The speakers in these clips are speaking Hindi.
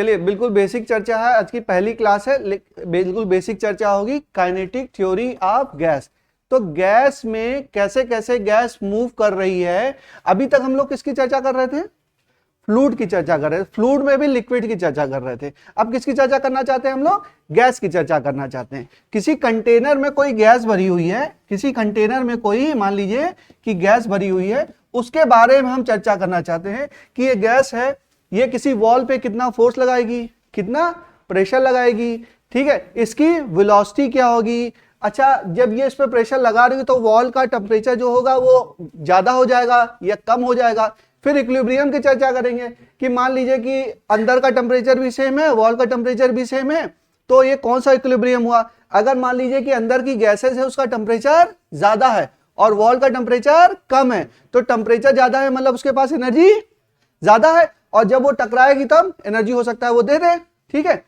चलिए बिल्कुल बेसिक चर्चा है, आज की पहली क्लास है, बिल्कुल बेसिक चर्चा होगी काइनेटिक थ्योरी ऑफ गैस। तो गैस में कैसे कैसे गैस मूव कर रही है। अभी तक हम लोग किसकी चर्चा कर रहे थे? फ्लूइड की चर्चा कर रहे थे, फ्लूइड में भी लिक्विड की चर्चा कर रहे थे। अब किसकी चर्चा करना चाहते हैं हम लोग? गैस की चर्चा करना चाहते हैं। किसी कंटेनर में कोई गैस भरी हुई है, किसी कंटेनर में कोई मान लीजिए कि गैस भरी हुई है, उसके बारे में हम चर्चा करना चाहते हैं कि ये गैस है, ये किसी वॉल पे कितना फोर्स लगाएगी, कितना प्रेशर लगाएगी, ठीक है, इसकी वेलोसिटी क्या होगी। अच्छा, जब ये इस पे प्रेशर लगा रही है तो वॉल का टेम्परेचर जो होगा वो ज्यादा हो जाएगा या कम हो जाएगा। फिर इक्विलिब्रियम की चर्चा करेंगे कि मान लीजिए कि अंदर का टेम्परेचर भी सेम है, वॉल का टेम्परेचर भी सेम है, तो ये कौन सा इक्विलिब्रियम हुआ। अगर मान लीजिए कि अंदर की गैसेस है उसका टेम्परेचर ज्यादा है और वॉल का टेम्परेचर कम है, तो टेम्परेचर ज्यादा है मतलब उसके पास एनर्जी ज्यादा है, और जब वो टकराएगी तब एनर्जी हो सकता है वो दे दे। ठीक है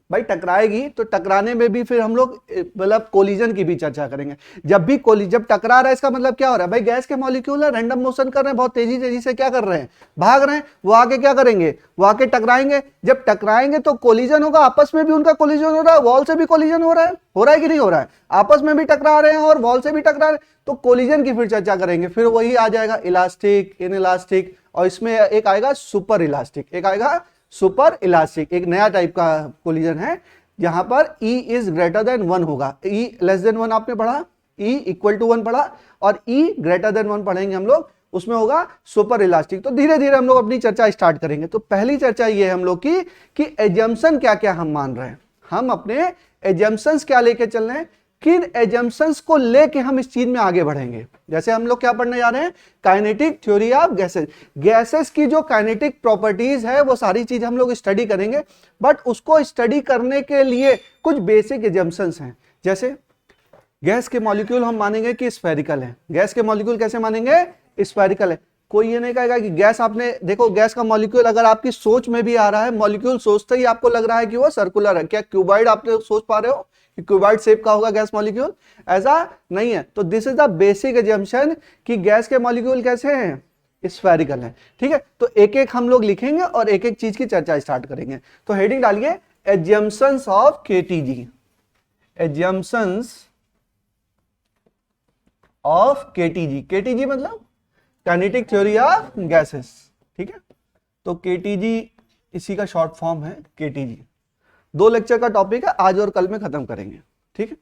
भाई, टकराएगी तो टकराने में भी फिर हम लोग मतलब कोलिजन की भी चर्चा करेंगे। जब टकरा रहा है इसका मतलब क्या हो रहा है भाई, गैस के मॉलिक्यूल है, रैंडम मोशन कर रहे हैं, बहुत तेजी तेजी से क्या कर रहे हैं, भाग रहे हैं, वो आके क्या करेंगे, वो आके टकराएंगे। जब टकराएंगे तो कोलिजन होगा, आपस में भी उनका कोलिजन हो रहा है, वॉल से भी कोलिजन हो रहा है कि नहीं हो रहा है, आपस में भी टकरा रहे हैं और वॉल से भी टकरा रहे हैं, तो कोलिजन की फिर चर्चा करेंगे। फिर वही आ जाएगा इलास्टिक, इनइलास्टिक, और इसमें एक आएगा सुपर इलास्टिक, एक आएगा सुपर इलास्टिक, एक नया टाइप का कोलिजन है जहां पर E इज ग्रेटर देन 1 होगा। E लेस देन 1 आपने पढ़ा, E इक्वल टू 1 पढ़ा, और E ग्रेटर देन 1 पढ़ेंगे हम लोग, उसमें होगा सुपर इलास्टिक। तो धीरे धीरे हम लोग अपनी चर्चा स्टार्ट करेंगे। तो पहली चर्चा ये है हम लोग की कि एजम्पशन क्या क्या हम मान रहे हैं, हम अपने एजम्पशंस क्या लेके चल रहे हैं, किन एजम्पशंस को लेके हम इस चीज में आगे बढ़ेंगे। जैसे हम लोग क्या पढ़ने जा रहे हैं, kinetic theory of gases. Gases की जो काइनेटिक प्रॉपर्टीज है वो सारी चीज हम लोग स्टडी करेंगे, बट उसको स्टडी करने के लिए कुछ बेसिक एजम्पशंस हैं। जैसे गैस के मॉलिक्यूल हम मानेंगे कि स्फेरिकल है। गैस के मॉलिक्यूल कैसे मानेंगे? स्फेरिकल है। कोई ये नहीं कहेगा कि गैस, आपने देखो गैस का मॉलिक्यूल अगर आपकी सोच में भी आ रहा है, मॉलिक्यूल सोचते ही आपको लग रहा है कि वो सर्कुलर है, क्या क्यूबॉइड आपने सोच पा रहे हो कि क्यूबॉइड शेप का होगा गैस मॉलिक्यूल? ऐसा नहीं है। तो this is the basic assumption कि गैस के मॉलिक्यूल कैसे हैं, स्फेरिकल है। ठीक है, तो एक एक हम लोग लिखेंगे और एक एक चीज की चर्चा स्टार्ट करेंगे। तो हेडिंग डालिए assumptions of KTG, assumptions of KTG. KTG मतलब काइनेटिक थ्योरी ऑफ गैसेस। ठीक है, तो केटीजी इसी का शॉर्ट फॉर्म है, केटीजी। 2 लेक्चर का टॉपिक है, आज और कल में खत्म करेंगे। ठीक है,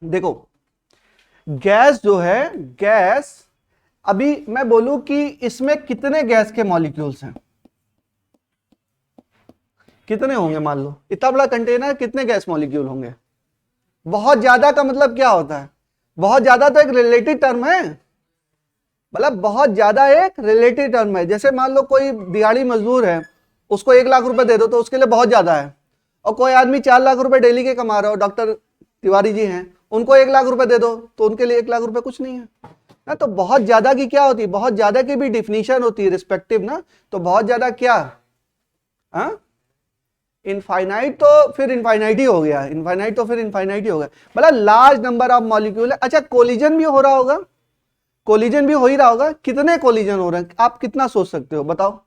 देखो गैस जो है, गैस अभी मैं बोलूं कि इसमें कितने गैस के मॉलिक्यूल्स हैं, कितने होंगे, मान लो इतना बड़ा कंटेनर, कितने गैस मॉलिक्यूल होंगे? बहुत ज्यादा का मतलब क्या होता है? बहुत ज्यादा तो एक रिलेटिव टर्म है, मतलब बहुत ज्यादा एक रिलेटिव टर्म है। जैसे मान लो कोई दिहाड़ी मजदूर है, उसको 1 लाख रुपए दे दो तो उसके लिए बहुत ज्यादा है, और कोई आदमी 4 लाख रुपए डेली के कमा रहा हो, डॉक्टर तिवारी जी हैं, उनको 1 लाख रुपए दे दो तो उनके लिए 1 लाख रुपए कुछ नहीं है ना। तो बहुत ज्यादा की क्या होती है, बहुत ज्यादा की भी डिफिनीशन होती है रिस्पेक्टिव ना। तो बहुत ज्यादा क्या, इनफाइनाइट तो फिर इनफाइनाइट ही हो गया, इनफाइनाइट तो फिर इनफाइनाइट ही हो गया, मतलब लार्ज नंबर ऑफ मॉलिक्यूल है। अच्छा, कोलिजन भी हो रहा होगा, कोलिजन भी हो ही रहा होगा। कितने कोलिजन हो रहे हैं, आप कितना सोच सकते हो बताओ?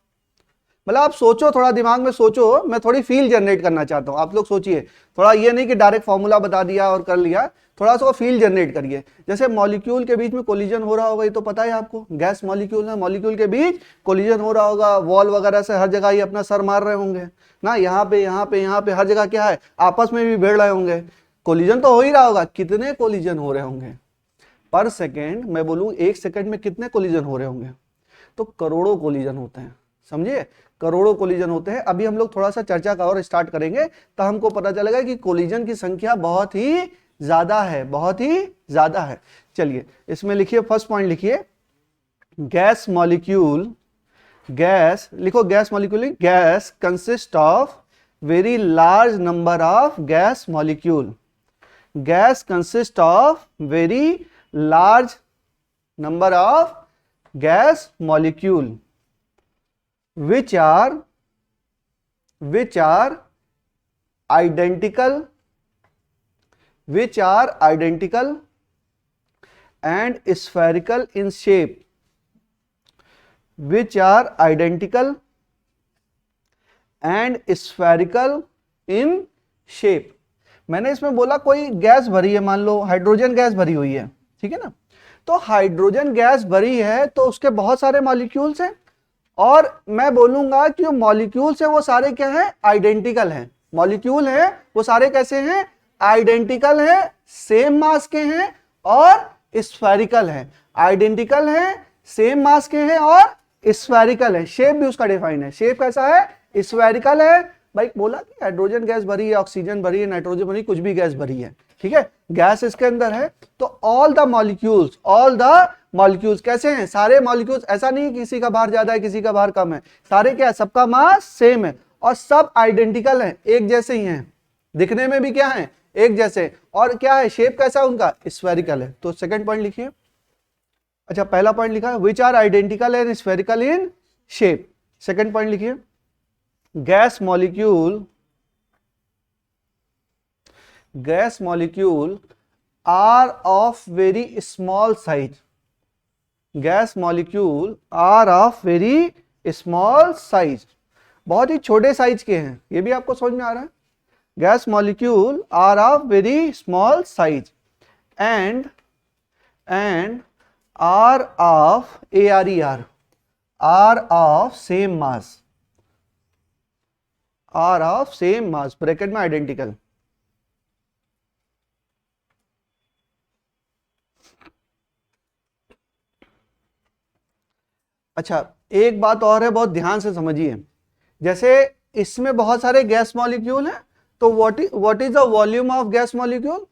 मतलब आप सोचो, थोड़ा दिमाग में सोचो, मैं थोड़ी फील जनरेट करना चाहता हूं, आप लोग सोचिए थोड़ा, ये नहीं कि डायरेक्ट फॉर्मूला बता दिया और कर लिया, थोड़ा सा फील जनरेट करिए। जैसे मॉलिक्यूल के बीच में कोलिजन हो रहा होगा, ये तो पता है आपको, गैस मॉलिक्यूल है, मॉलिक्यूल के बीच कोलिजन हो रहा होगा, वॉल वगैरह से हर जगह ये अपना सर मार रहे होंगे ना, यहाँ पे यहाँ पे यहाँ पे हर जगह क्या है, आपस में भी भिड़ रहे होंगे, कोलिजन तो हो ही रहा होगा। कितने कोलिजन हो रहे होंगे पर सेकेंड? मैं बोलूं 1 सेकेंड में कितने कोलिजन हो रहे होंगे? तो करोड़ों कोलिजन होते हैं, समझिए, करोड़ों कोलिजन होते हैं। अभी हम लोग थोड़ा सा चर्चा का और स्टार्ट करेंगे तो हमको पता चलेगा कि कोलिजन की संख्या बहुत ही ज्यादा है, बहुत ही ज्यादा है। चलिए इसमें लिखिए, फर्स्ट पॉइंट लिखिए, गैस मॉलिक्यूल, गैस लिखो, gas molecule, gas consist of very large number of gas molecule. Gas consist of very large number of gas molecule which are identical and spherical in shape, which are identical and spherical in shape. मैंने इसमें बोला कोई गैस भरी है, मान लो हाइड्रोजन गैस भरी हुई है, ठीक है ना। तो हाइड्रोजन गैस भरी है तो उसके बहुत सारे मॉलिक्यूल्स हैं, और मैं बोलूंगा कि जो मॉलिक्यूल्स हैं वो सारे क्या हैं, आइडेंटिकल हैं। मॉलिक्यूल हैं वो सारे कैसे हैं, आइडेंटिकल हैं, सेम मास के हैं और स्फेरिकल हैं। आइडेंटिकल हैं, सेम मास के हैं और स्फेरिकल है। शेप भी उसका डिफाइन है, शेप कैसा है, स्फेरिकल है। भाई बोला कि हाइड्रोजन गैस भरी है, ऑक्सीजन भरी है, नाइट्रोजन भरी, कुछ भी गैस भरी है, ठीक है, गैस इसके अंदर है। तो ऑल द मॉलिक्यूल्स कैसे हैं, सारे मॉलिक्यूल्स, ऐसा नहीं किसी का भार ज्यादा है किसी का भार कम है, सारे क्या है, सबका मास सेम है और सब आइडेंटिकल है, एक जैसे ही हैं, दिखने में भी क्या है, एक जैसे, और क्या है, शेप कैसा है उनका, स्फेरिकल है। तो सेकंड पॉइंट लिखिए। अच्छा पहला पॉइंट लिखा है which are identical and spherical in shape. Second point लिखिए gas molecule are of very small size. Gas molecule are of very small size, बहुत ही छोटे साइज के हैं, ये भी आपको समझ में आ रहा है। Gas molecule are of very small size and are of ARER, are of same mass, are of same mass, bracket में आइडेंटिकल। अच्छा एक बात और है, बहुत ध्यान से समझिए, जैसे इसमें बहुत सारे गैस मॉलिक्यूल हैं, तो what is the volume of gas molecule.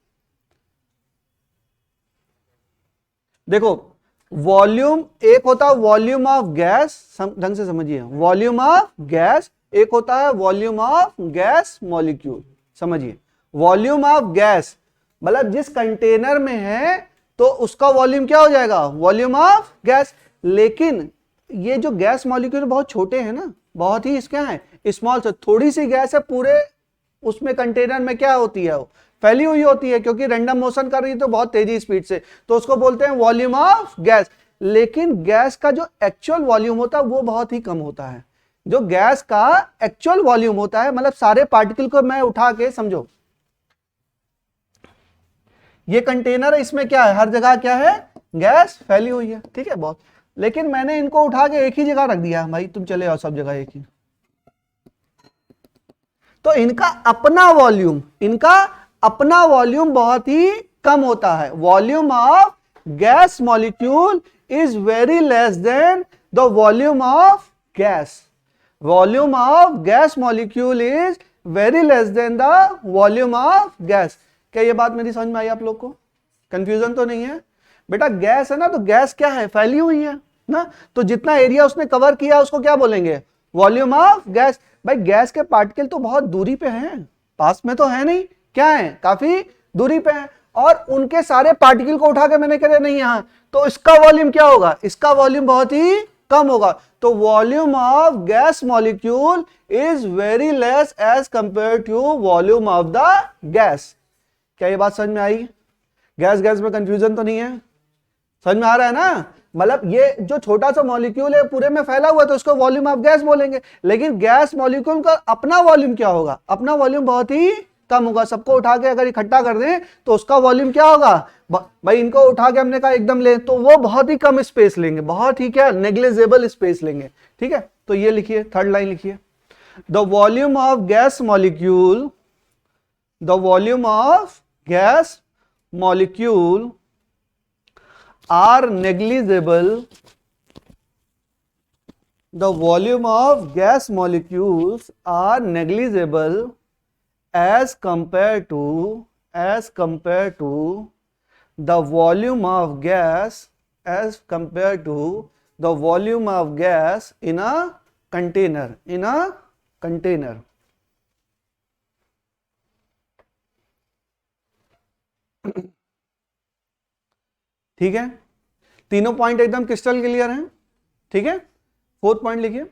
देखो वॉल्यूम एक होता है वॉल्यूम ऑफ गैस, ढंग से समझिए, वॉल्यूम ऑफ गैस, एक होता है वॉल्यूम ऑफ गैस मॉलिक्यूल। समझिए वॉल्यूम ऑफ गैस मतलब जिस कंटेनर में है तो उसका वॉल्यूम क्या हो जाएगा, वॉल्यूम ऑफ गैस। लेकिन ये जो गैस मॉलिक्यूल बहुत छोटे हैं ना, बहुत ही इसके हैं स्मॉल से, थोड़ी सी गैस है, पूरे उसमें कंटेनर में क्या होती है, वो फैली हुई होती है, क्योंकि रैंडम मोशन कर रही है तो बहुत तेजी स्पीड से, तो उसको बोलते हैं वॉल्यूम ऑफ गैस। लेकिन गैस का जो एक्चुअल वॉल्यूम होता है वो बहुत ही कम होता है। जो गैस का एक्चुअल वॉल्यूम होता है, मतलब सारे पार्टिकल को मैं उठा के, समझो ये कंटेनर है, इसमें क्या है, हर जगह क्या है, गैस फैली हुई है, ठीक है बहुत, लेकिन मैंने इनको उठा के एक ही जगह रख दिया, भाई तुम चले आओ सब जगह एक ही, तो इनका अपना वॉल्यूम बहुत ही कम होता है। Volume of gas molecule is very less than the volume of gas. Volume of gas molecule is very less than the volume of gas. क्या ये बात मेरी समझ में आई आप लोग को, कंफ्यूजन तो नहीं है। बेटा गैस है ना, तो गैस क्या है, फैली हुई है ना, तो जितना एरिया उसने कवर किया उसको क्या बोलेंगे, वॉल्यूम ऑफ गैस। भाई गैस के पार्टिकल तो बहुत दूरी पे हैं, पास में तो है नहीं, क्या है, काफी दूरी पे हैं, और उनके सारे पार्टिकल को उठा के मैंने कह नहीं यहां, तो इसका वॉल्यूम क्या होगा, इसका वॉल्यूम बहुत ही कम होगा। तो volume of gas molecule is very less as compare to volume of the gas. क्या ये बात समझ में आई, गैस में कंफ्यूजन तो नहीं है, समझ में आ रहा है ना। मतलब ये जो छोटा सा मॉलिक्यूल है पूरे में फैला हुआ है तो उसको वॉल्यूम ऑफ गैस बोलेंगे, लेकिन गैस मॉलिक्यूल का अपना वॉल्यूम क्या होगा, अपना वॉल्यूम बहुत ही कम होगा। सबको उठा के अगर इकट्ठा कर दें तो उसका वॉल्यूम क्या होगा, भाई इनको उठा के हमने कहा एकदम ले, तो वो बहुत ही कम स्पेस लेंगे, बहुत ही क्या, नेग्लिजिबल स्पेस लेंगे, ठीक है। तो ये लिखिए, थर्ड लाइन लिखिए, the volume of gas molecule, the volume of gas molecule are negligible, the volume of gas molecules are negligible as compared to the volume of gas, as compared to the volume of gas in a container, ठीक है। तीनों पॉइंट एकदम क्रिस्टल क्लियर हैं, ठीक है। फोर्थ पॉइंट लिखिए,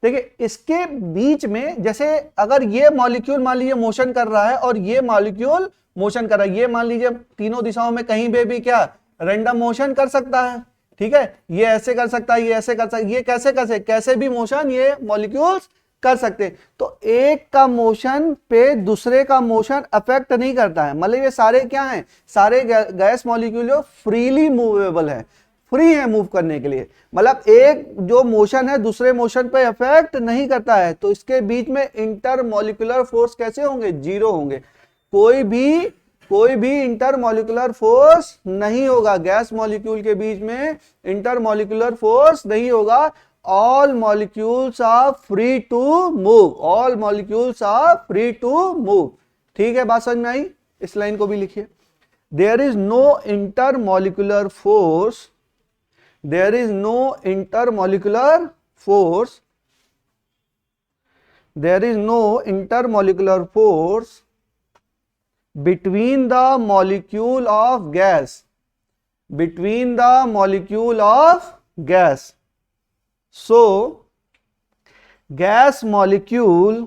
देखिए इसके बीच में, जैसे अगर ये मॉलिक्यूल मान लीजिए मोशन कर रहा है और ये मॉलिक्यूल मोशन कर रहा है, ये मान लीजिए तीनों दिशाओं में कहीं पे भी क्या रैंडम मोशन कर सकता है, ठीक है, ये ऐसे कर सकता है, ये ऐसे कर सकता है, ये कैसे भी मोशन ये मॉलिक्यूल्स कर सकते हैं। तो एक का मोशन पे दूसरे का मोशन अफेक्ट नहीं करता है, मतलब ये सारे क्या हैं, सारे गैस मॉलिक्यूल जो फ्रीली मूवेबल है, फ्री है मूव करने के लिए, मतलब एक जो मोशन है दूसरे मोशन पे अफेक्ट नहीं करता है। तो इसके बीच में इंटर मॉलिक्यूलर फोर्स कैसे होंगे, जीरो होंगे, कोई भी इंटर मॉलिक्यूलर फोर्स नहीं होगा, गैस मॉलिक्यूल के बीच में इंटर मॉलिक्यूलर फोर्स नहीं होगा। All molecules are free to move, all molecules are free to move. ठीक है, बात समझ में आई? इस लाइन को भी लिखिए, there is no intermolecular force, there is no intermolecular force, there is no intermolecular force between the molecule of gas, between the molecule of gas. So gas molecule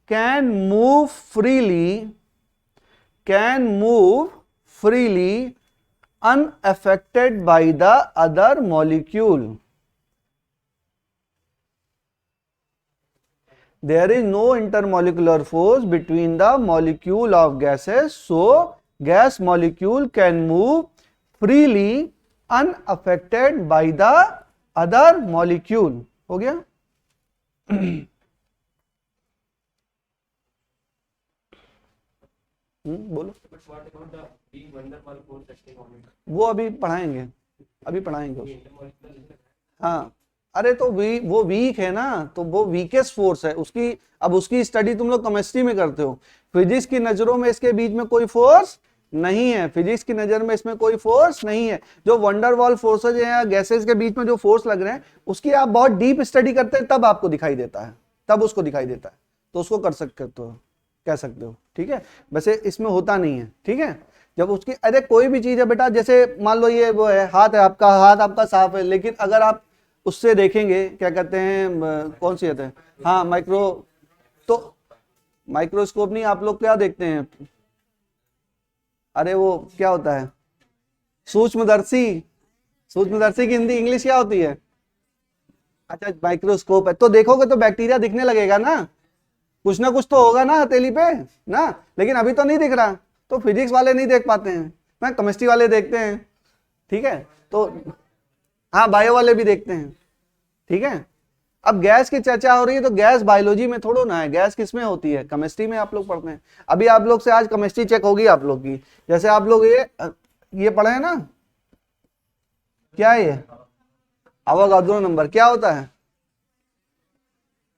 can move freely unaffected by the other molecule. There is no intermolecular force between the molecule of gases, so gas molecule can move freely unaffected by the other molecule. हो गया? बोलो। वो अभी पढ़ाएंगे हाँ, अरे तो वो वीक है ना, तो वो वीकेस्ट फोर्स है उसकी। अब उसकी स्टडी तुम लोग केमिस्ट्री में करते हो, फिजिक्स की नजरों में इसके बीच में कोई फोर्स नहीं है, फिजिक्स की नजर में इसमें कोई फोर्स नहीं है। जो वंडरवॉल फोर्सेज हैं या गैसेस के बीच में जो फोर्स लग रहे हैं, उसकी आप बहुत डीप स्टडी करते हैं तब आपको दिखाई देता है, तब उसको दिखाई देता है, तो उसको कर सकते हो, कह सकते हो। ठीक है, वैसे इसमें होता नहीं है। ठीक है, जब उसकी, अरे कोई भी चीज है बेटा, जैसे मान लो ये वो है, हाथ है आपका, हाथ आपका साफ है, लेकिन अगर आप उससे देखेंगे, क्या कहते हैं, कौन सी है, हाँ तो माइक्रोस्कोप नहीं, आप लोग क्या देखते हैं, अरे वो क्या होता है, सूक्ष्मदर्शी की हिंदी इंग्लिश क्या होती है? अच्छा, माइक्रोस्कोप है। तो देखोगे तो बैक्टीरिया दिखने लगेगा ना, कुछ ना कुछ तो होगा ना हथेली पे ना, लेकिन अभी तो नहीं दिख रहा। तो फिजिक्स वाले नहीं देख पाते हैं ना, केमिस्ट्री वाले देखते हैं। ठीक है, तो हाँ, बायो वाले भी देखते हैं। ठीक है, अब गैस की चर्चा हो रही है, तो गैस बायोलॉजी में थोड़ा ना है, गैस किसमें होती है, केमिस्ट्री में आप लोग पढ़ते हैं। अभी आप लोग से आज केमिस्ट्री चेक होगी आप लोग की, जैसे आप लोग ये पढ़े हैं ना, क्या है ये अवोगाद्रो नंबर, क्या होता है?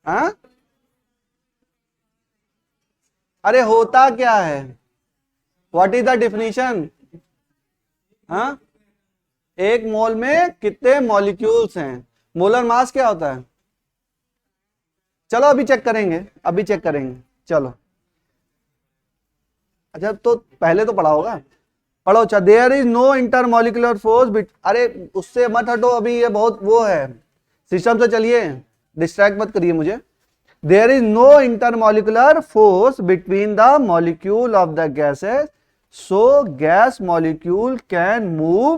हाँ, अरे होता क्या है, व्हाट इज द डिफिनीशन? हाँ, एक मोल में कितने मॉलिक्यूल्स हैं, मोलर मास क्या होता है? चलो अभी चेक करेंगे, चलो। अच्छा, तो पहले तो पढ़ा होगा, पढ़ो। अच्छा, there is no intermolecular force, अरे उससे मत हटो, अभी ये बहुत वो है, सिस्टम से चलिए, डिस्ट्रैक्ट मत करिए मुझे। There is no intermolecular force between the molecule of the gases, so gas molecule can move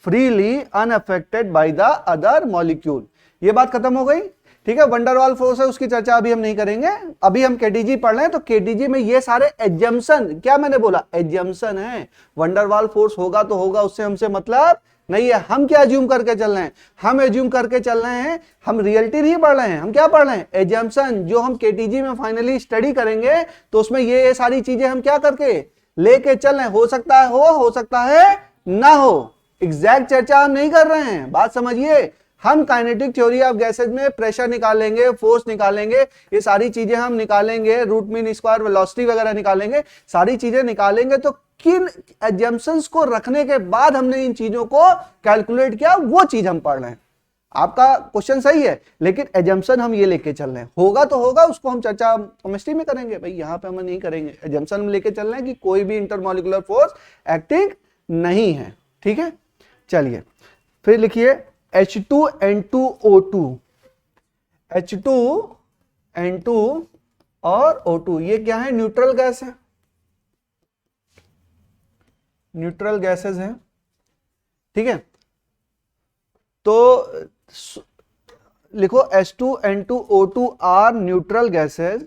freely unaffected by the other molecule. ये बात खत्म हो गई। ठीक है, वंडरवॉल फोर्स है, उसकी चर्चा अभी हम नहीं करेंगे, अभी हम केटीजी पढ़ रहे हैं। तो केटीजी में ये सारे एजम्पशन, क्या मैंने बोला, एजम्पशन है। वंडरवॉल फोर्स होगा तो होगा, उससे हमसे मतलब नहीं है। हम क्या एज्यूम करके चल रहे हैं, हम एज्यूम करके चल रहे हैं, हम रियलिटी नहीं पढ़ रहे हैं, हम क्या पढ़ रहे हैं, एजम्पशन। जो हम केटीजी में फाइनली स्टडी करेंगे तो उसमें ये सारी चीजें हम क्या करके लेके चल रहे हैं। हो सकता है हो सकता है ना हो, एग्जैक्ट चर्चा हम नहीं कर रहे हैं, बात समझिए। हम काइनेटिक थ्योरी ऑफ गैसेज में प्रेशर निकालेंगे, फोर्स निकालेंगे, ये सारी चीजें हम निकालेंगे, रूट मीन स्क्वायर वेलोसिटी वगैरह निकालेंगे, सारी चीजें निकालेंगे। तो किन एजम्पशंस को रखने के बाद हमने इन चीजों को कैलकुलेट किया, वो चीज हम पढ़ रहे हैं। आपका क्वेश्चन सही है, लेकिन एजम्पशन हम ये लेके चल रहे हैं। होगा तो होगा, उसको हम चर्चा केमिस्ट्री में करेंगे, भाई यहाँ पे हम नहीं करेंगे। एजम्पशन हम लेके चल रहे हैं कि कोई भी इंटरमॉलिक्यूलर फोर्स एक्टिंग नहीं है। ठीक है, चलिए फिर लिखिए H2N2O2, H2N2 और O2, ये क्या है, न्यूट्रल गैस है, न्यूट्रल गैसेस हैं। ठीक है, तो लिखो H2N2O2 are neutral gases,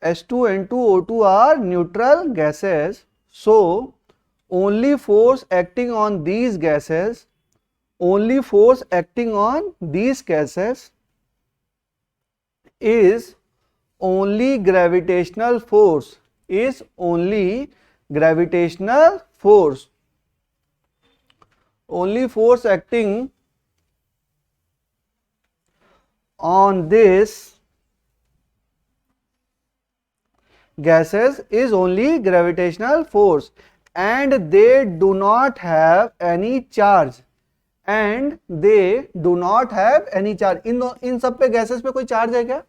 H2N2O2 are neutral gases, so only force acting on these gases, only force acting on these gases is only gravitational force, is only gravitational force, only force acting on this gases is only gravitational force and they do not have any charge, and they do not have any charge. इन सब पे गैसेस पे कोई चार्ज है क्या?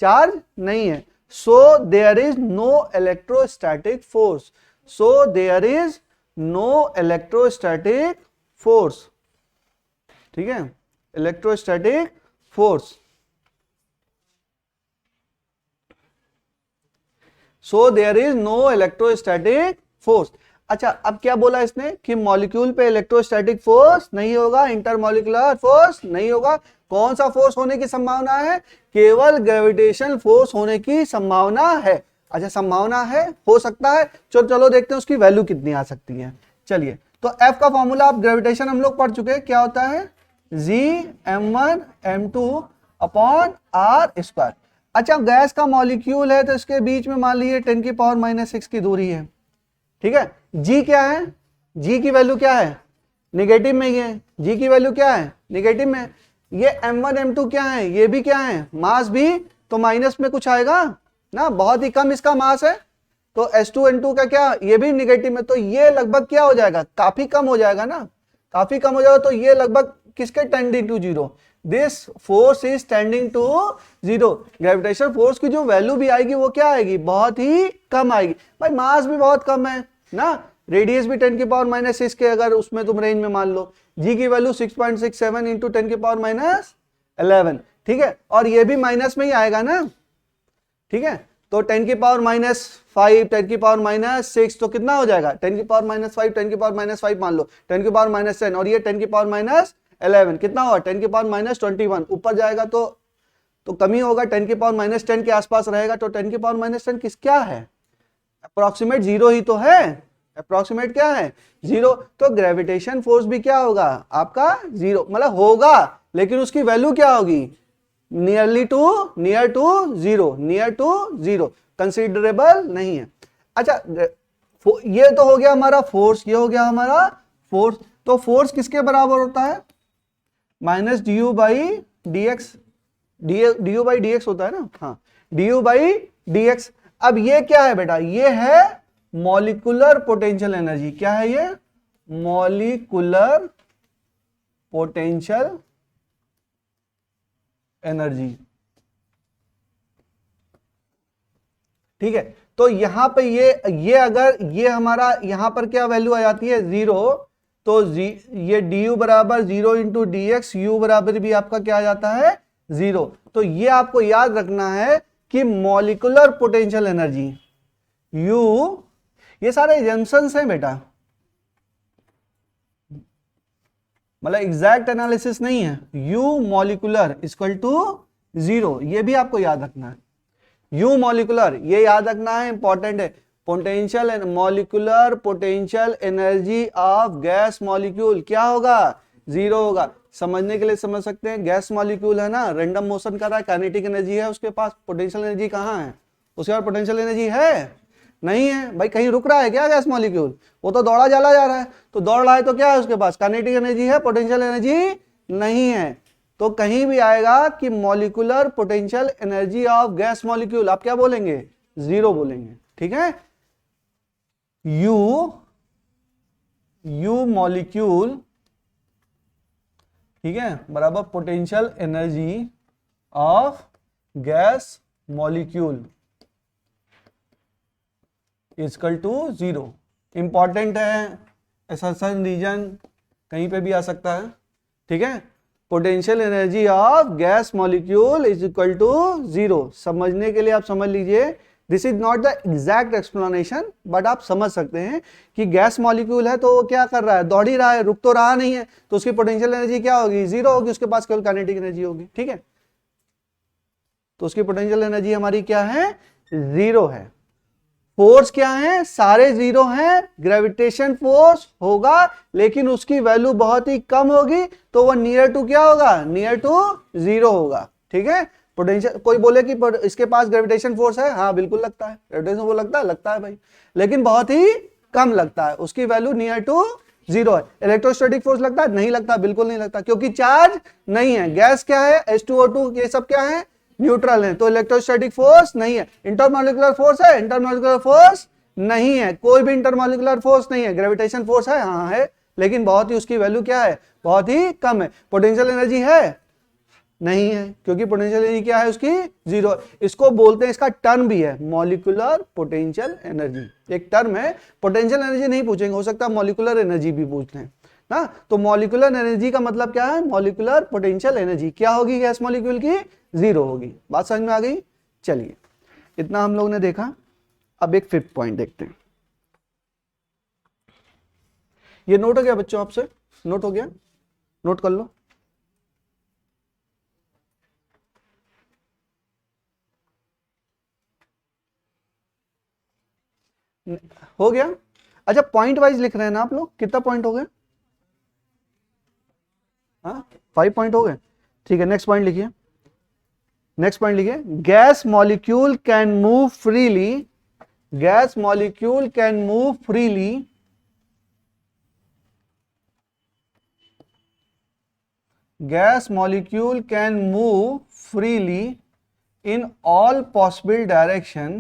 चार्ज नहीं है. So there is no electrostatic force, so there is no electrostatic force. ठीक है, electrostatic force. So there is no electrostatic force. अच्छा, अब क्या बोला इसने कि मॉलिक्यूल पे इलेक्ट्रोस्टैटिक फोर्स नहीं होगा, इंटरमॉलिक्यूलर फोर्स नहीं होगा. कौन सा फोर्स होने की संभावना है? केवल ग्रेविटेशनल फोर्स होने की संभावना है. अच्छा, संभावना है, हो सकता है. चलो देखते हैं उसकी वैल्यू कितनी आ सकती है. चलिए, तो F का फॉर्मूला आप ग्रेविटेशन हम लोग पढ़ चुके हैं, क्या होता है? Gm1m2 upon r square. अच्छा, गैस का मॉलिक्यूल है तो इसके बीच में मान लीजिए 10⁻⁻⁶ की दूरी है. ठीक है, G क्या है? G की वैल्यू क्या है? निगेटिव में ही है. G की वैल्यू क्या है? निगेटिव में. ये m1 m2 क्या है? ये भी क्या है? मास भी, तो माइनस में कुछ आएगा ना, बहुत ही कम इसका मास है. तो H2N2 का क्या? ये भी निगेटिव में, तो ये लगभग क्या हो जाएगा? काफी कम हो जाएगा ना, काफी कम हो जाएगा. तो ये लगभग किसके tending to zero? This force is tending to zero. Gravitational force की जो वैल्यू भी आएगी वो क्या आएगी? बहुत ही कम आएगी. भाई मास भी बहुत कम है ना, रेडियस भी 10⁻⁻⁶ के अगर उसमें तुम रेंज में मान लो. जी की वैल्यू 6.67 इंटू 10⁻11. ठीक है, और ये भी माइनस में ही आएगा ना. ठीक है, तो 10⁻5 10⁻6 तो कितना हो जाएगा? 10⁻5 10⁻5 मान लो, 10⁻10 और ये 10⁻11 कितना होगा? 10⁻21. ऊपर जाएगा तो कमी होगा, 10⁻10 के आसपास रहेगा. तो 10⁻10 किस क्या है? अप्रोक्सीमेट जीरो ही तो है. अप्रोक्सीमेट क्या है? जीरो. तो ग्रेविटेशन फोर्स भी क्या होगा? आपका जीरो, मतलब होगा, लेकिन उसकी वैल्यू क्या होगी? नियर टू जीरो, कंसीडरेबल नहीं है. अच्छा, ये तो हो गया हमारा फोर्स, ये हो गया हमारा फोर्स. तो फोर्स किसके बराबर होता है? माइनस du बाई dx होता है ना. हाँ, du बाई dx. अब ये क्या है बेटा? ये है मॉलिक्यूलर पोटेंशियल एनर्जी. क्या है ये? Molecular potential energy. ठीक है, तो यहां पे ये अगर ये हमारा यहां पर क्या वैल्यू आ जाती है? जीरो. तो ये du बराबर 0 इंटू dx, u बराबर भी आपका क्या आ जाता है? जीरो. तो ये आपको याद रखना है कि मॉलिक्यूलर पोटेंशियल एनर्जी u, ये सारे एजम्पशंस हैं बेटा, मतलब एग्जैक्ट एनालिसिस नहीं है. u मॉलिक्यूलर इक्वल टू 0, ये भी आपको याद रखना है. u मॉलिक्यूलर, ये याद रखना है, इंपॉर्टेंट है. Potential and molecular potential energy of gas molecule क्या होगा? जीरो होगा. समझने के लिए समझ सकते हैं, गैस मॉलिक्यूल है ना, रैंडम मोशन कर रहा है, काइनेटिक एनर्जी है उसके पास, पोटेंशियल एनर्जी कहाँ है? उसके पास पोटेंशियल एनर्जी है नहीं है. भाई कहीं रुक रहा है क्या गैस मॉलिक्यूल? वो तो दौड़ा चला जा रहा है. तो दौड़ रहा है तो क्या है उसके पास? काइनेटिक एनर्जी है, पोटेंशियल एनर्जी नहीं है. तो कहीं भी आएगा कि molecular potential energy of gas molecule, आप क्या बोलेंगे? जीरो बोलेंगे. ठीक है, यू मॉलिक्यूल, ठीक है, बराबर potential energy of gas molecule equal to zero. Important है, असर्शन रीजन कहीं पे भी आ सकता है. ठीक है, potential energy of gas molecule is equal to zero. समझने के लिए आप समझ लीजिए this is not the exact explanation, but आप समझ सकते हैं कि गैस मॉलिक्यूल है तो वो क्या कर रहा है, दौड़ ही रहा है, रुक तो रहा नहीं है, तो उसकी पोटेंशियल एनर्जी क्या होगी, जीरो होगी, उसके पास केवल काइनेटिक एनर्जी होगी। ठीक है, तो उसकी पोटेंशियल एनर्जी हमारी क्या है, जीरो है। फोर्स क्या है, सारे जीरो हैं, ग्रेविटेशन फोर्स होगा लेकिन उसकी वैल्यू बहुत ही कम होगी, तो वो नियर टू क्या होगा, नियर टू जीरो होगा। ठीक है, पोटेंशियल, कोई बोले कि इसके पास ग्रेविटेशन फोर्स है, हाँ बिल्कुल लगता है, ग्रेविटेशन वो लगता है भाई, लेकिन बहुत ही कम लगता है, उसकी वैल्यू नियर टू जीरो है। इलेक्ट्रोस्टैटिक फोर्स लगता है, नहीं लगता, बिल्कुल नहीं लगता, क्योंकि चार्ज नहीं है। गैस क्या है, H2O2, ये सब क्या है, न्यूट्रल है, तो इलेक्ट्रोस्टैटिक फोर्स नहीं है। इंटरमॉलिक्यूलर फोर्स है, इंटरमॉलिक्यूलर फोर्स नहीं है, कोई भी इंटरमॉलिक्यूलर फोर्स नहीं है। ग्रेविटेशन फोर्स है, हाँ है, लेकिन बहुत ही, उसकी वैल्यू क्या है, बहुत ही कम है। पोटेंशियल एनर्जी है, नहीं है, क्योंकि पोटेंशियल एनर्जी क्या है उसकी, जीरो। इसको बोलते हैं, इसका टर्म भी है मॉलिक्यूलर पोटेंशियल एनर्जी, एक टर्म है। पोटेंशियल एनर्जी नहीं पूछेंगे, हो सकता है मॉलिक्यूलर एनर्जी भी पूछ लें ना। तो मॉलिक्यूलर एनर्जी का मतलब क्या है, मॉलिक्यूलर पोटेंशियल एनर्जी क्या होगी गैस मॉलिक्यूल की, जीरो होगी। बात समझ में आ गई। चलिए, इतना हम लोग ने देखा। अब एक फिफ्थ पॉइंट देखते हैं। ये नोट हो गया बच्चों, आपसे नोट हो गया, नोट कर लो। हो गया। अच्छा, पॉइंट वाइज लिख रहे हैं ना आप लोग, कितना पॉइंट हो गए, हाँ 5 पॉइंट हो गए। ठीक है, नेक्स्ट पॉइंट लिखिए, नेक्स्ट पॉइंट लिखिए, gas molecule can move freely, gas molecule can move freely, gas molecule can move freely in all possible direction,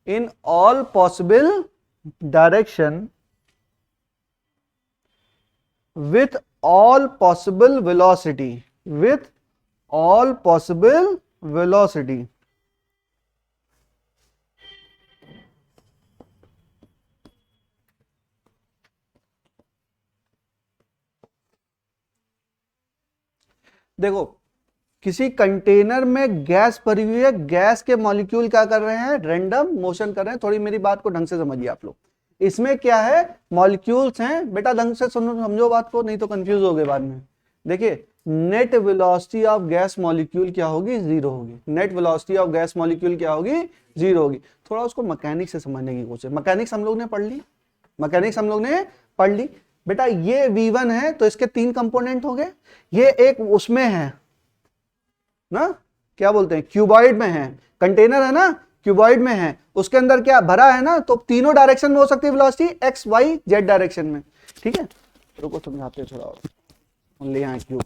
in all possible direction with all possible velocity, with all possible velocity। देखो, किसी कंटेनर में गैस भरी हुई है, गैस के मॉलिक्यूल क्या कर रहे हैं, रैंडम मोशन कर रहे हैं। थोड़ी मेरी बात को ढंग से समझिए आप लोग। इसमें क्या है, मॉलिक्यूल्स हैं, बेटा ढंग से सुनो, समझो बात को, नहीं तो कंफ्यूज हो गए बाद में। देखिए, net velocity of gas molecule क्या होगी, जीरो होगी। Net velocity of gas molecule क्या होगी, जीरो होगी। थोड़ा उसको मैकेनिक्स से समझने की कोशिश, मैकेनिक्स हम लोग ने पढ़ ली, मैकेनिक्स हम लोग ने पढ़ ली। बेटा ये V1 है तो इसके 3 कंपोनेंट हो गए, ये एक उसमें है ना, क्या बोलते हैं, क्यूबॉइड में है, कंटेनर है ना, क्यूबॉइड में है, उसके अंदर क्या भरा है ना, तो तीनों डायरेक्शन में हो सकती है velocity, x y z direction में। ठीक है, रुको समझाते थोड़ा और, ले आए क्यूब।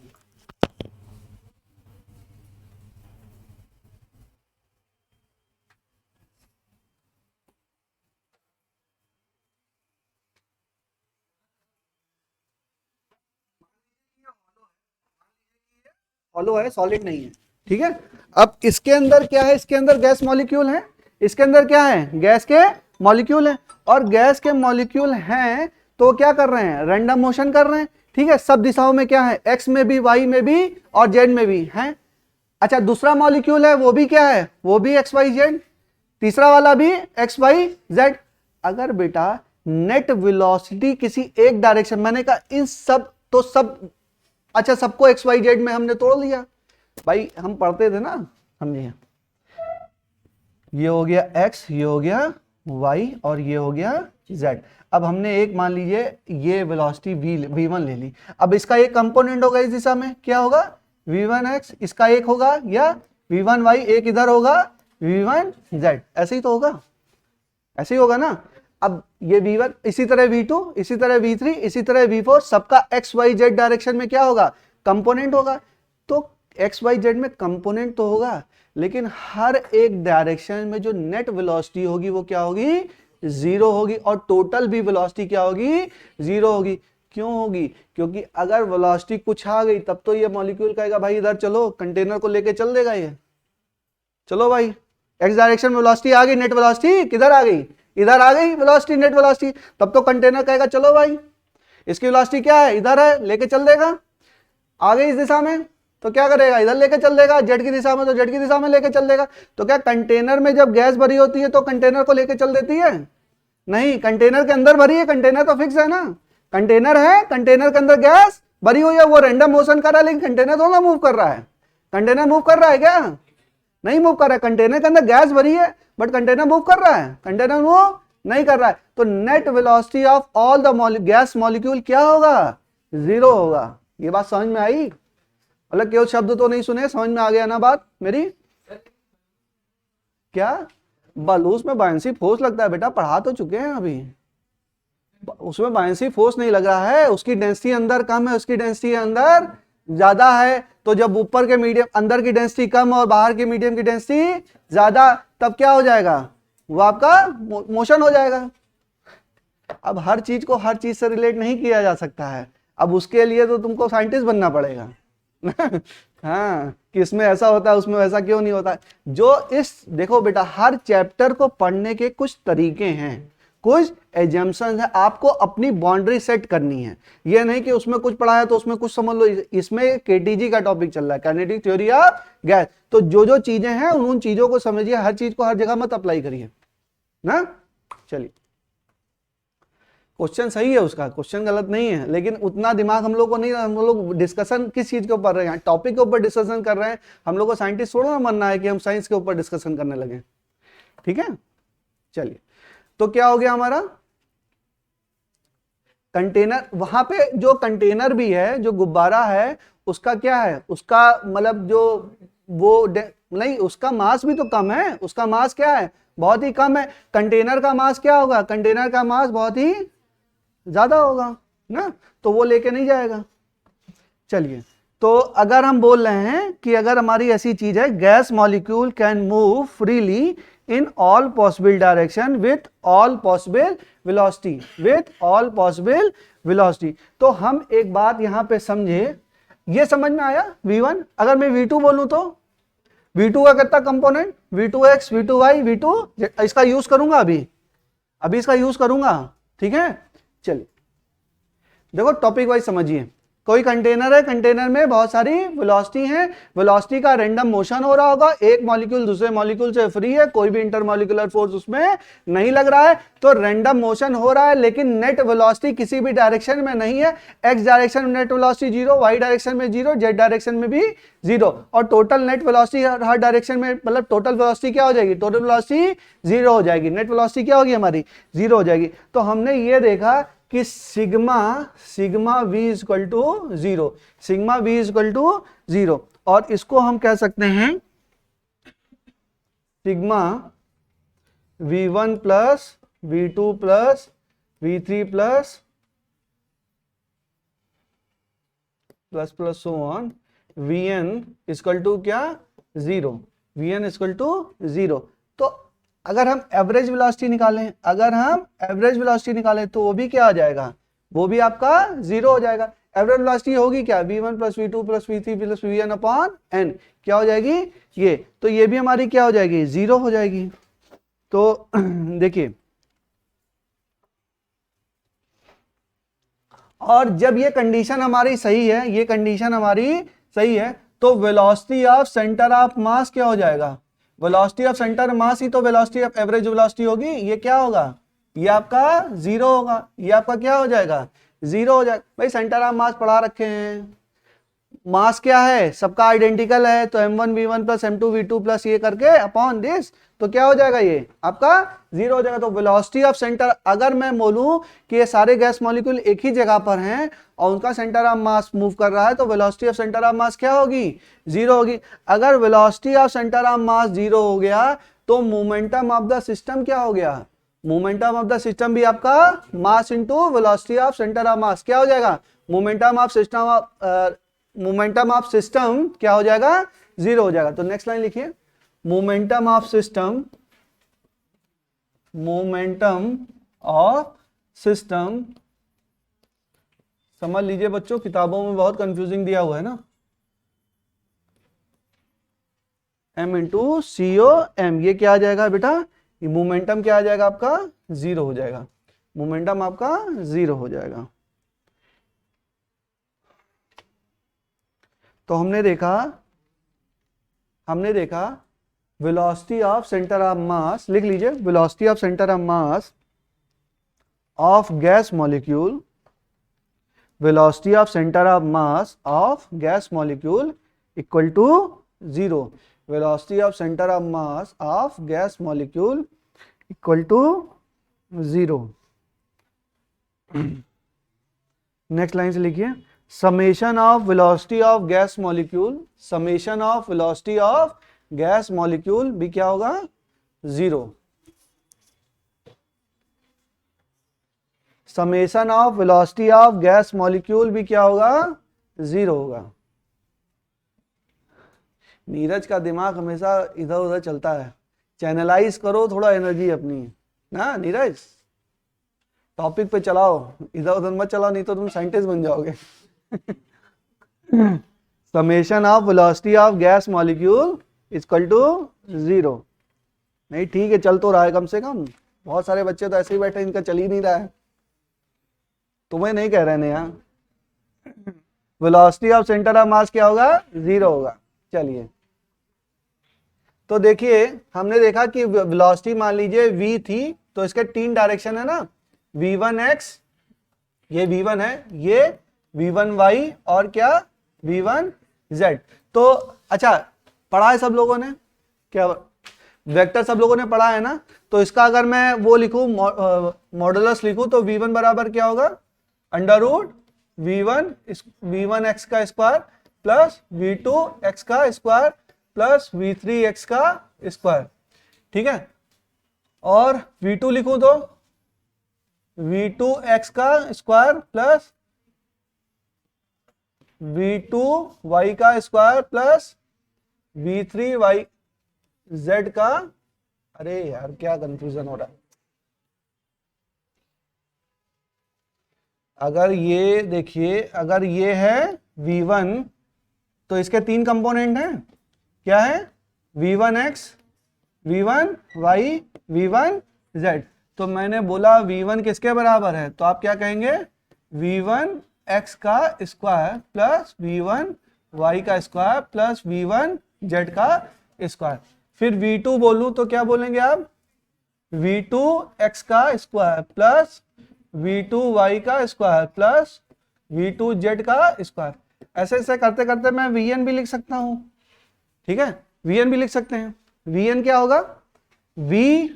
हॉलो है, सॉलिड नहीं है। ठीक है, अब इसके अंदर क्या है, इसके अंदर गैस मॉलिक्यूल है, इसके अंदर क्या है, गैस के मॉलिक्यूल है, और गैस के मॉलिक्यूल हैं तो क्या कर रहे हैं, रैंडम मोशन कर रहे हैं। ठीक है, सब दिशाओं में क्या है, एक्स में भी, वाई में भी और जेड में भी है। अच्छा, दूसरा मॉलिक्यूल है, वो भी क्या है, वो भी एक्स वाई जेड, तीसरा वाला भी एक्स वाई जेड। अगर बेटा नेट वेलोसिटी किसी एक डायरेक्शन, मैंने कहा इन सब तो सब, अच्छा सबको एक्स वाई जेड में हमने तोड़ लिया भाई, हम पढ़ते थे ना, समझिए, ये हो गया एक्स, ये हो गया वाई और ये हो गया जेड। अब हमने एक मान लीजिए ये वेलोसिटी v1 ले ली, अब इसका एक कंपोनेंट होगा इस दिशा में, क्या होगा, v1x, इसका एक होगा या v1y, एक इधर होगा v1z, ऐसे ही तो होगा, ऐसे ही होगा ना। अब ये v1, इसी तरह v2, इसी तरह v3, इसी तरह v4, सबका x y z डायरेक्शन में क्या होगा, कंपोनेंट होगा। तो एक्स वाई जेड में कंपोनेंट तो होगा, लेकिन हर एक डायरेक्शन में जो नेट वेलोसिटी होगी वो क्या होगी, जीरो होगी, और टोटल भी वेलोसिटी क्या होगी, जीरो होगी। क्यों होगी, क्योंकि अगर वेलोसिटी कुछ आ गई तब तो ये मॉलिक्यूल कहेगा भाई इधर चलो, कंटेनर को लेके चल देगा ये, चलो भाई, एक्स डायरेक्शन में वेलोसिटी आ गई, नेट वेलोसिटी किधर आ गई, इधर आ गई वेलोसिटी, नेट वेलोसिटी, तब तो कंटेनर कहेगा चलो भाई, इसकी वेलोसिटी क्या है, इधर है, लेके चल देगा, आ गई इस दिशा में, तो क्या करेगा, इधर लेके चल देगा, जेड की दिशा में तो जेड की दिशा में लेके चल देगा। तो क्या कंटेनर में जब गैस भरी होती है तो कंटेनर को लेके चल देती है? नहीं, कंटेनर के अंदर भरी है, कंटेनर तो फिक्स है ना, कंटेनर है, कंटेनर के अंदर गैस भरी हुई है, वो रैंडम मोशन कर रहा है, लेकिन कंटेनर थोड़ा मूव कर रहा है। कंटेनर मूव कर रहा है क्या? नहीं मूव कर रहा है, कंटेनर के अंदर गैस भरी है बट कंटेनर मूव कर रहा है, कंटेनर मूव नहीं कर रहा है। तो net velocity of all the gas molecule क्या होगा? 0 होगा। ये बात समझ में आई? मतलब केवल शब्द तो नहीं सुने, समझ में आ गया ना बात मेरी? क्या बलूस में बायंसी फोर्स लगता है बेटा, पढ़ा तो चुके हैं अभी। उसमें बायंसी फोर्स नहीं लग रहा है, उसकी डेंसिटी अंदर कम है, उसकी डेंसिटी अंदर ज्यादा है। तो जब ऊपर के मीडियम अंदर की डेंसिटी कम और बाहर के मीडियम की डेंसिटी ज्यादा, तब क्या हो जाएगा? वो आपका मोशन हो जाएगा। अब हर चीज को हर चीज से रिलेट नहीं किया जा सकता है, अब उसके लिए तो तुमको साइंटिस्ट बनना पड़ेगा। हाँ, कि इसमें ऐसा होता है उसमें वैसा क्यों नहीं होता। जो इस देखो बेटा, हर चैप्टर को पढ़ने के कुछ तरीके हैं, कुछ एजम्पशंस है, आपको अपनी बाउंड्री सेट करनी है। ये नहीं कि उसमें कुछ पढ़ा है तो उसमें कुछ समझ लो। इसमें केटीजी का टॉपिक चल रहा है, काइनेटिक थ्योरी ऑफ गैस। तो जो चीजें हैं उन चीजों को समझिए, हर चीज को हर जगह मत अप्लाई करिए ना। चलिए, क्वेश्चन सही है उसका, क्वेश्चन गलत नहीं है, लेकिन उतना दिमाग हम लोग को नहीं। हम लोग डिस्कशन किस चीज के ऊपर रहे हैं? टॉपिक के ऊपर डिस्कशन कर रहे हैं। हम लोग को साइंटिस्ट थोड़ा ना बनना है कि हम साइंस के ऊपर डिस्कशन करने लगे। ठीक है, चलिए, तो क्या हो गया हमारा कंटेनर। वहां पे जो कंटेनर भी है, जो गुब्बारा है, उसका क्या है, उसका मतलब जो वो नहीं, उसका मास भी तो कम है। उसका मास क्या है? बहुत ही कम है। कंटेनर का मास क्या होगा? कंटेनर का मास बहुत ही ज्यादा होगा ना, तो वो लेके नहीं जाएगा। चलिए, तो अगर हम बोल रहे हैं कि अगर हमारी ऐसी चीज है, gas molecule can move freely in all possible direction with all possible velocity, with all possible velocity. तो हम एक बात यहां पे समझे, ये समझ में आया? V1 अगर मैं V2 बोलूं तो V2 का कितना कंपोनेंट? V2x, V2y, V2, इसका यूज करूंगा अभी इसका यूज करूंगा। ठीक है, चलिए देखो, टॉपिक वाइज समझिए। कोई कंटेनर है, कंटेनर में बहुत सारी वेलोसिटी है, वेलोसिटी का रैंडम मोशन हो रहा होगा, एक मॉलिक्यूल दूसरे मॉलिक्यूल से फ्री है, कोई भी इंटरमॉलिक्यूलर फोर्स उसमें नहीं लग रहा है, तो रैंडम मोशन हो रहा है, लेकिन नेट वेलोसिटी किसी भी डायरेक्शन में नहीं है। एक्स डायरेक्शन में नेट वेलोसिटी 0, वाई डायरेक्शन में 0, जेड डायरेक्शन में भी 0, और टोटल नेट वेलोसिटी हर डायरेक्शन में, मतलब टोटल वेलोसिटी क्या हो जाएगी? टोटल वेलोसिटी 0 हो जाएगी। नेट वेलोसिटी क्या होगी हमारी? 0 हो जाएगी। तो हमने ये देखा कि sigma v equal to 0, sigma v equal to 0, और इसको हम कह सकते हैं sigma v1 plus v2 plus v3 plus so on, vn equal to क्या? 0, vn इक्वल टू 0। तो अगर हम एवरेज वेलोसिटी निकालें, तो वो भी क्या आ जाएगा? वो भी आपका 0 हो जाएगा। एवरेज वेलोसिटी होगी क्या? v1 plus v2 plus v3 plus vn upon n, क्या हो जाएगी ये? तो ये भी हमारी क्या हो जाएगी? 0 हो जाएगी। तो देखिए, और जब ये कंडीशन हमारी सही है, ये कंडीशन हमारी सही है, तो वेलोसिटी ऑफ सेंटर ऑफ मास क्या हो जाएगा? वेलोसिटी ऑफ सेंटर मास ही तो वेलोसिटी ऑफ एवरेज वेलोसिटी होगी। ये क्या होगा? ये आपका 0 होगा। ये आपका क्या हो जाएगा? 0 हो जाएगा। भाई सेंटर ऑफ मास पढ़ा रखे हैं, मास क्या है? सबका आइडेंटिकल है, तो m1 v1 plus m2 v2 plus ये करके अपॉन दिस, तो क्या हो जाएगा? ये आपका 0 हो जाएगा। तो वेलोसिटी ऑफ सेंटर, अगर मैं बोलूं कि ये सारे गैस मॉलिक्यूल एक ही जगह पर हैं और उनका सेंटर ऑफ मास मूव कर रहा है, तो वेलोसिटी ऑफ सेंटर ऑफ मास क्या होगी? 0 होगी। अगर वेलोसिटी ऑफ सेंटर ऑफ मास 0 हो गया, तो मोमेंटम ऑफ द सिस्टम क्या हो गया? मोमेंटम ऑफ द सिस्टम भी आपका mass into velocity of centre of मास क्या हो जाएगा? मोमेंटम ऑफ सिस्टम क्या हो जाएगा? 0 हो जाएगा। तो नेक्स्ट लाइन लिखिए, मोमेंटम ऑफ सिस्टम, समझ लीजिए बच्चों, किताबों में बहुत कंफ्यूजिंग दिया हुआ है ना, m इंटू सी ओ एम, ये क्या आ जाएगा बेटा? ये मोमेंटम क्या आ जाएगा आपका? 0 हो जाएगा। मोमेंटम आपका 0 हो जाएगा। तो हमने देखा velocity of centre of mass, लिख लीजिए, velocity of centre of mass of gas molecule, velocity of centre of mass of gas molecule equal to 0, velocity of centre of mass of gas molecule equal to 0। Next line से लिखिए, summation of velocity of gas molecule, summation of velocity of gas molecule भी क्या होगा, 0। Summation of velocity of gas molecule भी क्या होगा, 0 होगा। नीरज का दिमाग हमेशा इधर उधर चलता है, चैनलाइज करो थोड़ा एनर्जी अपनी ना नीरज, टॉपिक पे चलाओ, इधर उधर मत चलाओ, नहीं तो तुम साइंटिस्ट बन जाओगे। Summation of velocity of gas molecule equal to 0। नहीं ठीक है, चल तो रहा है कम से कम, बहुत सारे बच्चे तो ऐसे ही बैठे, इनका चल ही नहीं रहा है, तुम्हें नहीं कह रहे हैं। वेलोसिटी ऑफ सेंटर ऑफ मास क्या होगा, 0 होगा। चलिए तो देखिए, हमने देखा कि वेलोसिटी मान लीजिए v थी, तो इसके 3 डायरेक्शन है ना, v1x, ये v1 है, ये v1y और क्या v1z। तो अच्छा पढ़ा है सब लोगों ने, क्या वेक्टर सब लोगों ने पढ़ा है ना। तो इसका अगर मैं वो लिखूं, मॉडुलस लिखूं, तो v1 बराबर क्या होगा, अंडर रूट v1 x का स्क्वायर प्लस v2 x का स्क्वायर प्लस v3 x का स्क्वायर, ठीक है। और v2 लिखूं तो v2 x का स्क्वायर प्लस v2 y का square plus v3 y z का, अरे यार क्या कंफ्यूजन हो रहा है। अगर ये देखिए, अगर ये है v1 तो इसके 3 कंपोनेंट हैं, क्या है, v1x, v1y, v1z। तो मैंने बोला v1 किसके बराबर है, तो आप क्या कहेंगे, v1x का स्क्वायर प्लस v1y का स्क्वायर प्लस v1z का स्क्वायर। फिर v2 बोलूं तो क्या बोलेंगे आप, v2x का स्क्वायर प्लस v2y का स्क्वायर प्लस v2z का स्क्वायर। ऐसे ऐसे करते करते मैं vn भी लिख सकता हूं, ठीक है, vn भी लिख सकते हैं। vn क्या होगा, vn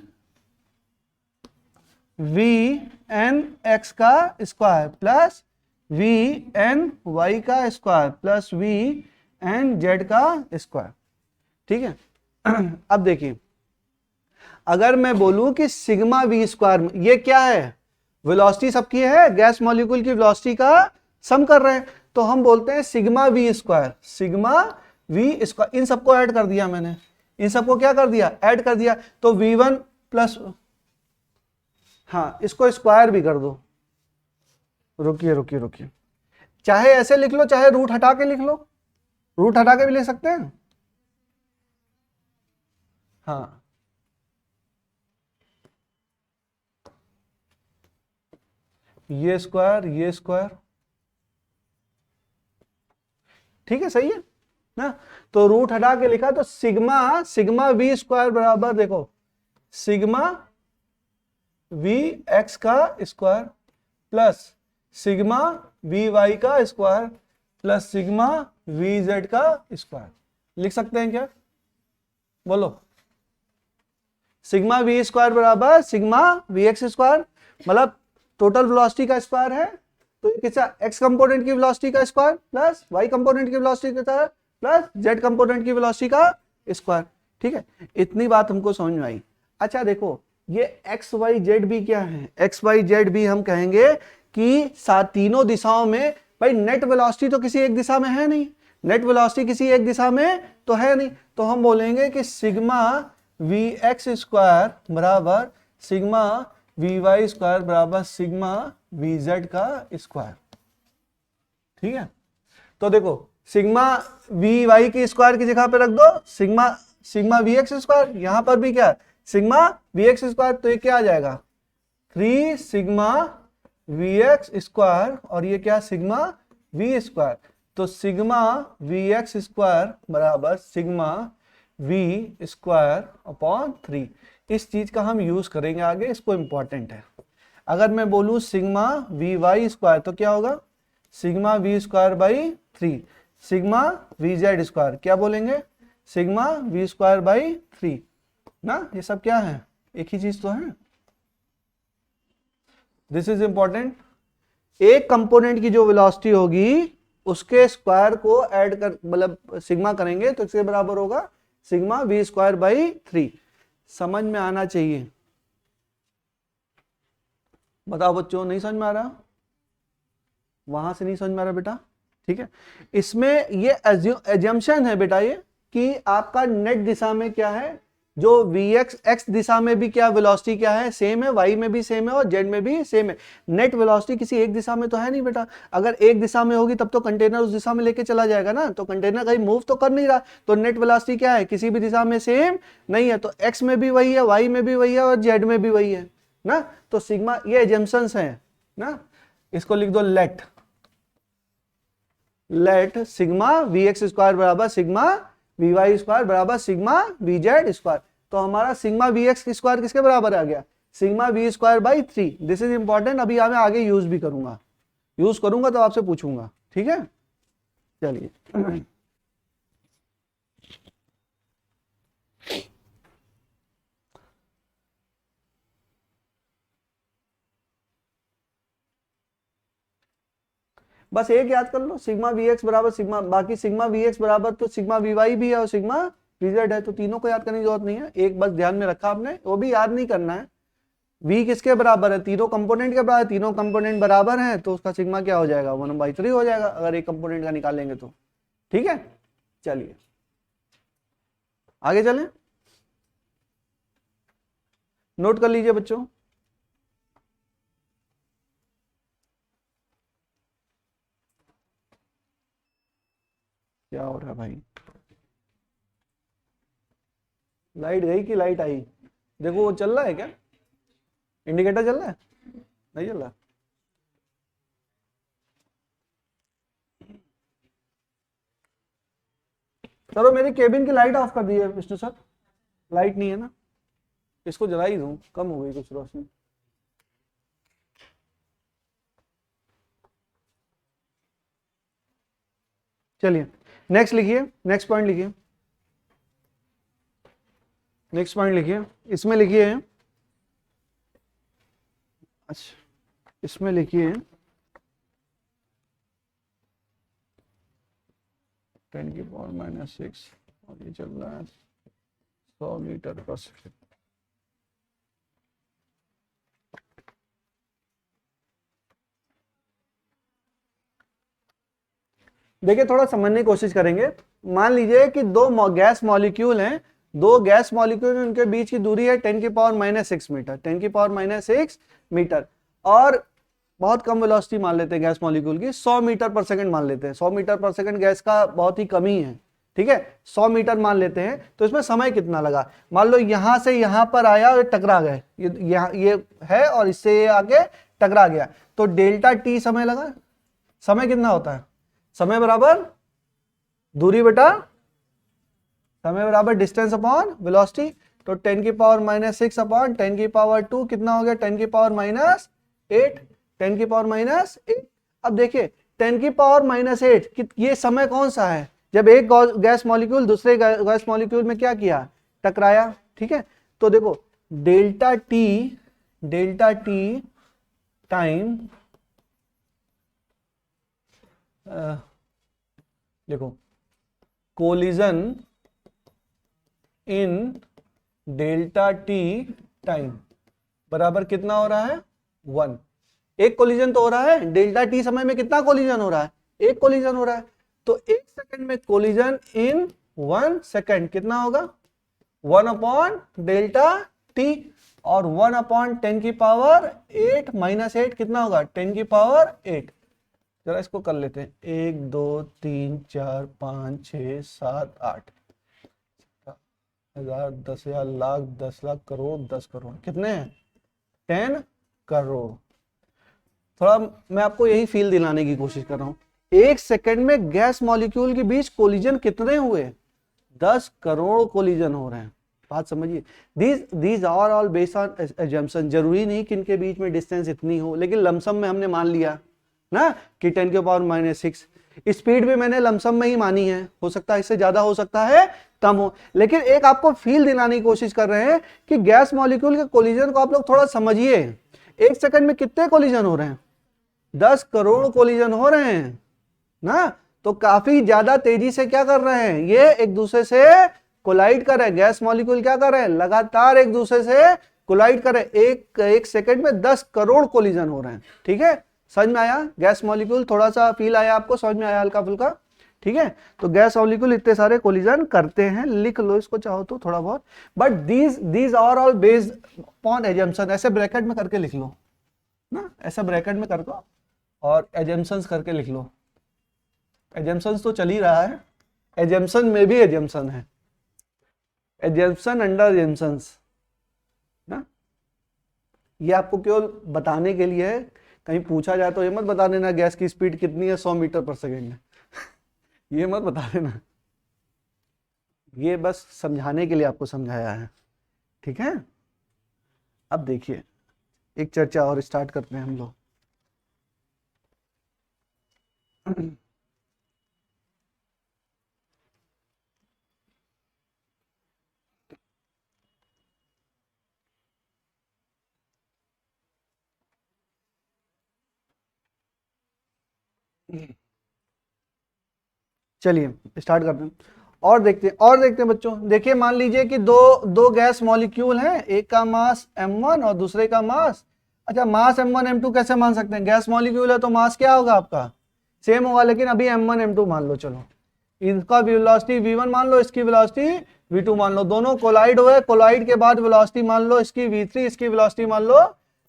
x का स्क्वायर प्लस vny का स्क्वायर प्लस vnz का स्क्वायर, ठीक है। अब देखिए, अगर मैं बोलूं कि सिग्मा वी स्क्वायर, ये क्या है, वेलोसिटी सबकी है, गैस मॉलिक्यूल की वेलोसिटी का सम कर रहे हैं, तो हम बोलते हैं sigma V square, sigma V square. इन सबको ऐड कर दिया मैंने, इन सबको क्या कर दिया, ऐड कर दिया, तो v1 प्लस, हाँ इसको स्क्वायर भी कर दो, रुकिए रुकिए रुकिए, चाहे ऐसे लिख लो, चाहे रूट हटा के लिख लो, रूट हटा के भी लिख सकते हैं, हाँ ये स्क्वायर, ठीक है, सही है ना। तो रूट हटा के लिखा, तो सिग्मा वी स्क्वायर बराबर, देखो सिग्मा वी एक्स का square plus sigma we Y का square plus sigma we Z का स्क्वायर। लिख सकते हैं क्या, बोलो, सिग्मा वी स्क्वायर बराबर सिग्मा वी एक्स स्क्वायर, मतलब टोटल वेलोसिटी का स्क्वायर है, तो ये किसका, एक्स कंपोनेंट की वेलोसिटी का स्क्वायर प्लस वाई कंपोनेंट की वेलोसिटी का स्क्वायर प्लस जेड कंपोनेंट की वेलोसिटी का स्क्वायर, ठीक है। इतनी बात हमको समझ में आई। अच्छा देखो, ये एक्स वाई जेड भी क्या है, एक्स वाई जेड भी हम कहेंगे कि तीनों दिशाओं में, भाई नेट वेलोसिटी तो किसी एक दिशा में है नहीं, नेट वेलोसिटी किसी एक दिशा में तो है नहीं, तो हम बोलेंगे कि सिग्मा वी एक्स स्क्वायर बराबर सिग्मा वी वाई स्क्वायर बराबर सिग्मा वी जेड का स्क्वायर, ठीक है। तो देखो, सिग्मा वी वाई की स्क्वायर की जगह पे रख दो सिग्मा वी एक्स स्क्वायर, यहां पर भी क्या, सिग्मा वी एक्स स्क्वायर, तो ये क्या आ जाएगा, 3 सिग्मा वी एक्स स्क्वायर, और ये क्या, सिग्मा वी स्क्वायर, तो सिग्मा वी एक्स स्क्वायर बराबर सिग्मा वी स्क्वायर अपॉन 3। इस चीज का हम यूज करेंगे आगे, इसको इंपॉर्टेंट है। अगर मैं बोलूं सिग्मा वी वाई स्क्वायर तो क्या होगा, sigma V square by 3, sigma we z square क्या बोलेंगे, सिग्मा वी स्क्वायर बाई 3 ना। ये सब क्या है, एक ही चीज तो है। This is important. एक कंपोनेंट की जो वेलोसिटी होगी उसके स्क्वायर को ऐड कर मतलब सिग्मा करेंगे तो इसके बराबर होगा सिग्मा वी स्क्वायर बाई 3। समझ में आना चाहिए। बताओ बच्चों, नहीं समझ में आ रहा, वहां से नहीं समझ में आ रहा बेटा, ठीक है। इसमें ये एजम्पशन है बेटा ये कि आपका नेट दिशा में क्या है, जो vx x दिशा में भी क्या वेलोसिटी क्या है, सेम है, y में भी सेम है और z में भी सेम है। नेट वेलोसिटी किसी एक दिशा में तो है नहीं बेटा। अगर एक दिशा में होगी तब तो कंटेनर उस दिशा में लेके चला जाएगा ना, तो कंटेनर कहीं मूव तो कर नहीं रहा, तो नेट वेलोसिटी क्या है, किसी भी दिशा में सेम नहीं है। तो x में भी वही है, y में भी वही है और z में भी वही है ना। तो सिग्मा, ये एजम्पशंस हैं ना। इसको लिख दो let sigma we x square बराबर सिग्मा वी वाई स्क्वायर बराबर सिग्मा वी जेड स्क्वायर। तो हमारा सिग्मा वी एक्स स्क्वायर किसके बराबर आ गया, sigma V square by 3। This is important, अभी मैं आगे यूज भी करूंगा, यूज करूंगा तो आपसे पूछूंगा, ठीक है। चलिए बस एक याद कर लो, सिग्मा वी एक्स बराबर सिग्मा, बाकी सिग्मा वी एक्स बराबर तो सिग्मा वी वाई भी है और सिग्मा वी जेड है, तो तीनों को याद करने की जरूरत नहीं है। एक बस ध्यान में रखा आपने, वो भी याद नहीं करना है, v किसके बराबर है, तीनों कंपोनेंट के बराबर, तीनों कंपोनेंट बराबर हैं तो उसका सिग्मा क्या हो जाएगा, 1/3 हो जाएगा अगर एक कंपोनेंट का निकालेंगे तो, ठीक है। चलिए आगे चलें, नोट कर लीजिए बच्चों। क्या हो रहा है भाई, लाइट गई कि लाइट आई, देखो वो चल रहा है क्या, इंडिकेटर चल रहा है, नहीं चल रहा। चलो मेरी केबिन की लाइट ऑफ कर दी है विष्णु सर, लाइट नहीं है ना, इसको जला ही दूं, कम हो गई कुछ रोशनी। चलिए नेक्स्ट लिखिए, नेक्स्ट पॉइंट लिखिए, नेक्स्ट पॉइंट लिखिए, इसमें लिखिए, अच्छा इसमें लिखिए 10⁻⁻6 और ये चल रहा है 100 मीटर पर सेकंड। देखिए थोड़ा समझने की कोशिश करेंगे। मान लीजिए कि दो गैस मॉलिक्यूल हैं, दो गैस मॉलिक्यूल, उनके बीच की दूरी है 10⁻⁻6 मीटर, 10⁻⁻6 मीटर, और बहुत कम वेलोसिटी मान लेते हैं गैस मॉलिक्यूल की, 100 मीटर पर सेकंड मान लेते हैं। 100 मीटर पर सेकंड गैस का बहुत ही कम ही है, ठीक है, 100 मीटर मान लेते हैं। तो इसमें समय कितना लगा, मान लो यहां से यहां पर आया और टकरा गए, ये है और इससे ये आगे टकरा गया, तो डेल्टा टी समय लगा। समय कितना होता है, समय बराबर दूरी बेटा, समय बराबर डिस्टेंस अपॉन वेलोसिटी। तो 10⁻⁻6 अपॉन 10⁻², कितना हो गया 10⁻⁻8, 10⁻⁸। अब देखिए 10⁻⁸ ये समय कौन सा है, जब एक गैस मॉलिक्यूल दूसरे गैस मॉलिक्यूल में क्या किया, टकराया, ठीक है। तो देखो डेल्टा टी टाइम, देखो कोलिजन इन डेल्टा टी टाइम बराबर कितना हो रहा है, 1। एक कोलिजन तो हो रहा है, डेल्टा टी समय में कितना कोलिजन हो रहा है, एक कोलिजन हो रहा है। तो एक सेकंड में कोलिजन इन 1 सेकंड कितना होगा, 1/डेल्टा टी, और 1/10⁸ कितना होगा, 10⁸। जरा इसको कर लेते हैं, 1 2 3 4 5 6 7 8, 1000 10,000 लाख 10 लाख करोड़ 10 करोड़, कितने हैं 10 करोड़। थोड़ा मैं आपको यही फील दिलाने की कोशिश कर रहा हूं, एक सेकंड में गैस मॉलिक्यूल के बीच कोलिजन कितने हुए? 10 करोड़ कोलिजन हो रहे हैं। बात समझिए। These are all based on assumption. जरूरी नहीं कि इनके बीच में डिस्टेंस इतनी हो, लेकिन लमसम में हमने मान लिया ना कि 10⁻⁻⁶। स्पीड भी मैंने लमसम में ही मानी है, हो सकता है इससे ज्यादा, हो सकता है कम हो, लेकिन एक आपको फील दिलाने की कोशिश कर रहे हैं कि गैस मॉलिक्यूल के कोलिजन को आप लोग थोड़ा समझिए। एक सेकंड में कितने कोलिजन हो रहे हैं? 10 करोड़ कोलिजन हो रहे हैं ना। तो काफी ज्यादा तेजी से क्या कर रहे हैं, ये एक दूसरे से कोलाइड कर रहे हैं। गैस मॉलिक्यूल क्या कर रहे हैं, लगातार एक दूसरे से कोलाइड कर रहे हैं। एक सेकंड में 10 करोड़ कोलिजन हो रहे हैं। ठीक है, समझ में आया? गैस मॉलिक्यूल थोड़ा सा फील आया आपको, समझ में आया हल्का फुल्का? ठीक है, तो गैस मॉलिक्यूल इतने सारे कोलिजन करते हैं, लिख लो इसको चाहो तो थोड़ा बहुत। But these are all based upon assumption. ऐसे ब्रैकेट में करके लिख लो ना, ऐसा ब्रैकेट में कर दो और एजम्पशंस करके लिख लो। एजम्पशंस तो चल ही रहा है, एजम्पशन में भी एजम्पशन है, एजम्पशन अंडर एजम्पशंस ना। ये आपको केवल बताने के लिए है, कहीं पूछा जाए तो ये मत बता देना गैस की स्पीड कितनी है 100 मीटर पर सेकेंड ये मत बता देना, ये बस समझाने के लिए आपको समझाया है। ठीक है, अब देखिए एक चर्चा और स्टार्ट करते हैं हम लोग। चलिए स्टार्ट करते हैं और देखते हैं बच्चों। देखिए मान लीजिए कि दो गैस मॉलिक्यूल हैं, एक का मास m1 और दूसरे का मास, अच्छा मास m1 m2 कैसे मान सकते हैं? गैस मॉलिक्यूल है तो मास क्या होगा आपका, सेम होगा, लेकिन अभी m1 m2 मान लो। चलो इनका वेलोसिटी v1 मान लो, इसकी वेलोसिटी v2 मान लो, दोनों कोलाइड हुए, कोलाइड के बाद वेलोसिटी मान लो इसकी v3, इसकी वेलोसिटी मान लो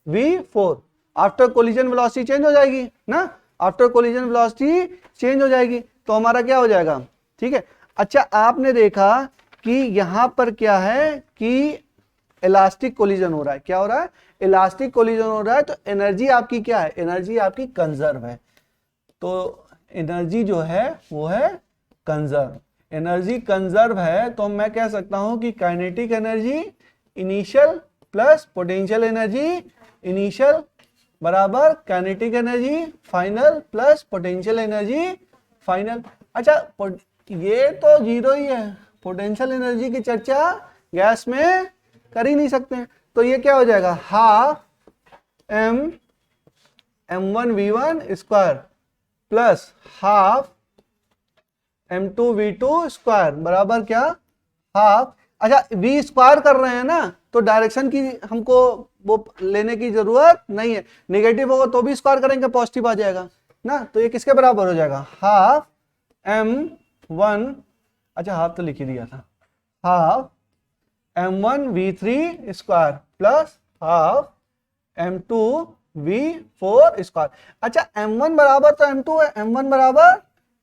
v4। After collision velocity change हो जाएगी ना, आफ्टर कोलिजन वेलोसिटी चेंज हो जाएगी, तो हमारा क्या हो जाएगा? ठीक है, अच्छा आपने देखा कि यहां पर क्या है कि इलास्टिक कोलिजन हो रहा है। क्या हो रहा है? इलास्टिक कोलिजन हो रहा है, तो एनर्जी आपकी क्या है? एनर्जी आपकी कंजर्व है। तो एनर्जी जो है वो है कंजर्व। एनर्जी कंजर्व है तो मैं कह सकता हूं कि kinetic energy initial plus potential energy initial बराबर kinetic energy final plus potential energy final. अच्छा ये तो जीरो ही है, पोटेंशियल एनर्जी की चर्चा गैस में कर ही नहीं सकते, तो ये क्या हो जाएगा? Half m1v1 square plus half m2v2 square बराबर क्या? हाफ। अच्छा v स्क्वायर कर रहे हैं ना, तो डायरेक्शन की हमको वो लेने की जरूरत नहीं है, नेगेटिव होगा तो भी स्क्वायर करेंगे पॉजिटिव आ जाएगा ना, तो ये किसके बराबर हो जाएगा? हाफ m1, अच्छा हाफ तो लिख ही दिया था, half m1v3 square plus half m2v4 square. अच्छा m1 बराबर तो m2 है, m1 बराबर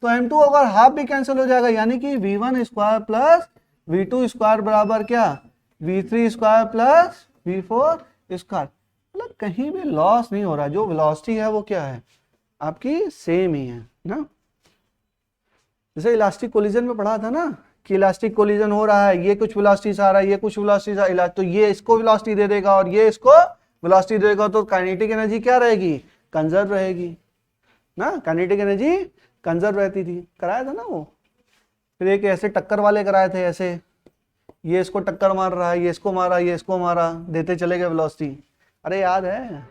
तो m2 अगर हाफ भी कैंसिल हो जाएगा, यानी कि v1 square plus v2 square बराबर क्या? v3 square plus v4 square. मतलब कहीं भी लॉस नहीं हो रहा, जो वेलोसिटी है वो क्या है आपकी? सेम ही है ना। जैसे इलास्टिक कोलिजन में पढ़ा था ना कि इलास्टिक कोलिजन हो रहा है, ये कुछ वेलोसिटी से आ रहा है, ये कुछ वेलोसिटी से आ रहा है, तो ये इसको वेलोसिटी दे देगा और ये इसको वेलोसिटी देगा, तो काइनेटिक एनर्जी क्या रहेगी? कंजर्व रहेगी ना। काइनेटिक एनर्जी कंजर्व रहती थी, कराया था ना वो। फिर एक ऐसे टक्कर वाले कराए थे, ऐसे ये इसको टक्कर मार रहा है, ये इसको मारा, ये इसको मारा, देते चले गए वेलोसिटी। अरे याद है?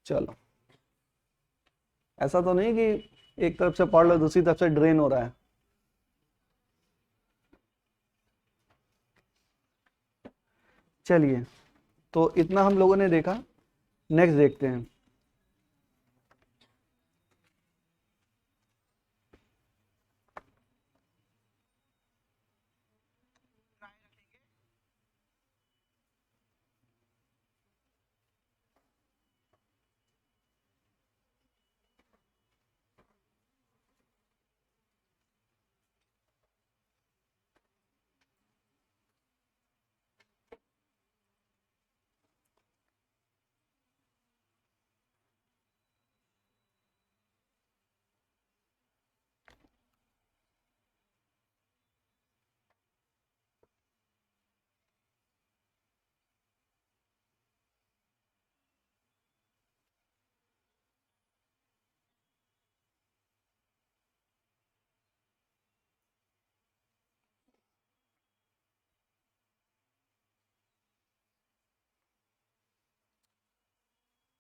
चलो ऐसा तो नहीं कि एक तरफ से पढ़ लो दूसरी तरफ से ड्रेन हो रहा है। चलिए तो इतना हम लोगों ने देखा, नेक्स्ट देखते हैं।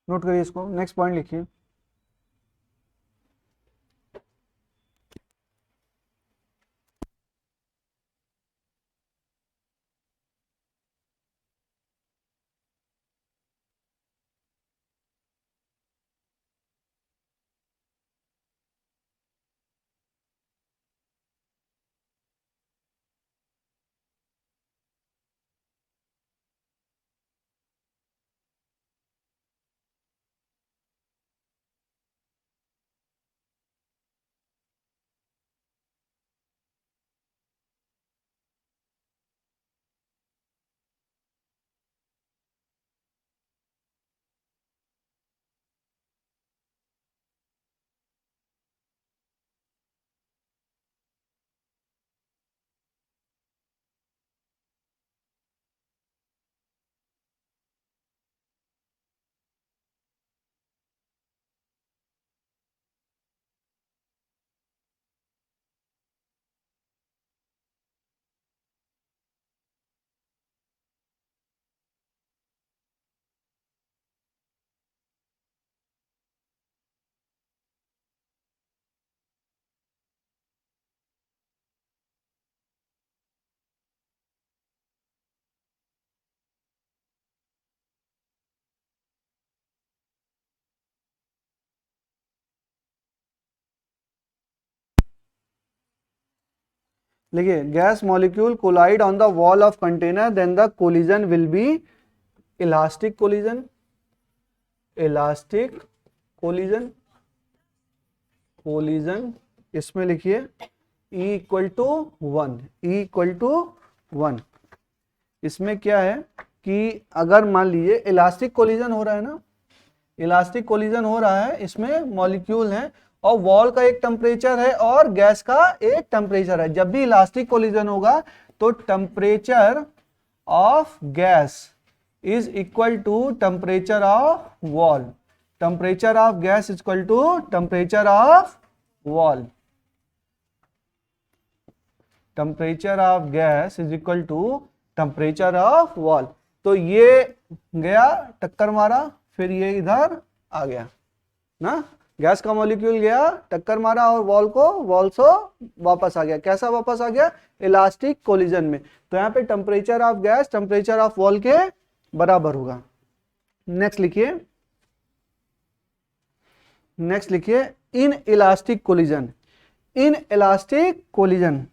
नोट करिए इसको, नेक्स्ट पॉइंट लिखिए। देखिए, gas molecule collide on the wall of container, then the collision will be elastic collision, elastic collision, collision. इसमें लिखिए E equal to 1, E equal to 1। इसमें क्या है कि अगर मान लीजिए इलास्टिक कोलिजन हो रहा है ना, इलास्टिक कोलिजन हो रहा है, इसमें मॉलिक्यूल है और वॉल का एक टेम्परेचर है और गैस का एक टेम्परेचर है। जब भी इलास्टिक कोलिजन होगा तो temperature of gas is equal to temperature of wall, temperature of gas is equal to temperature of wall, temperature of gas is equal to temperature of wall. तो ये गया टक्कर मारा, फिर ये इधर आ गया ना, गैस का मॉलिक्यूल गया टक्कर मारा और वॉल से वापस आ गया। कैसा वापस आ गया? इलास्टिक कोलिजन में। तो यहाँ पे temperature of gas temperature of wall के बराबर होगा। नेक्स्ट लिखिए, नेक्स्ट लिखिए in elastic collision, in elastic collision,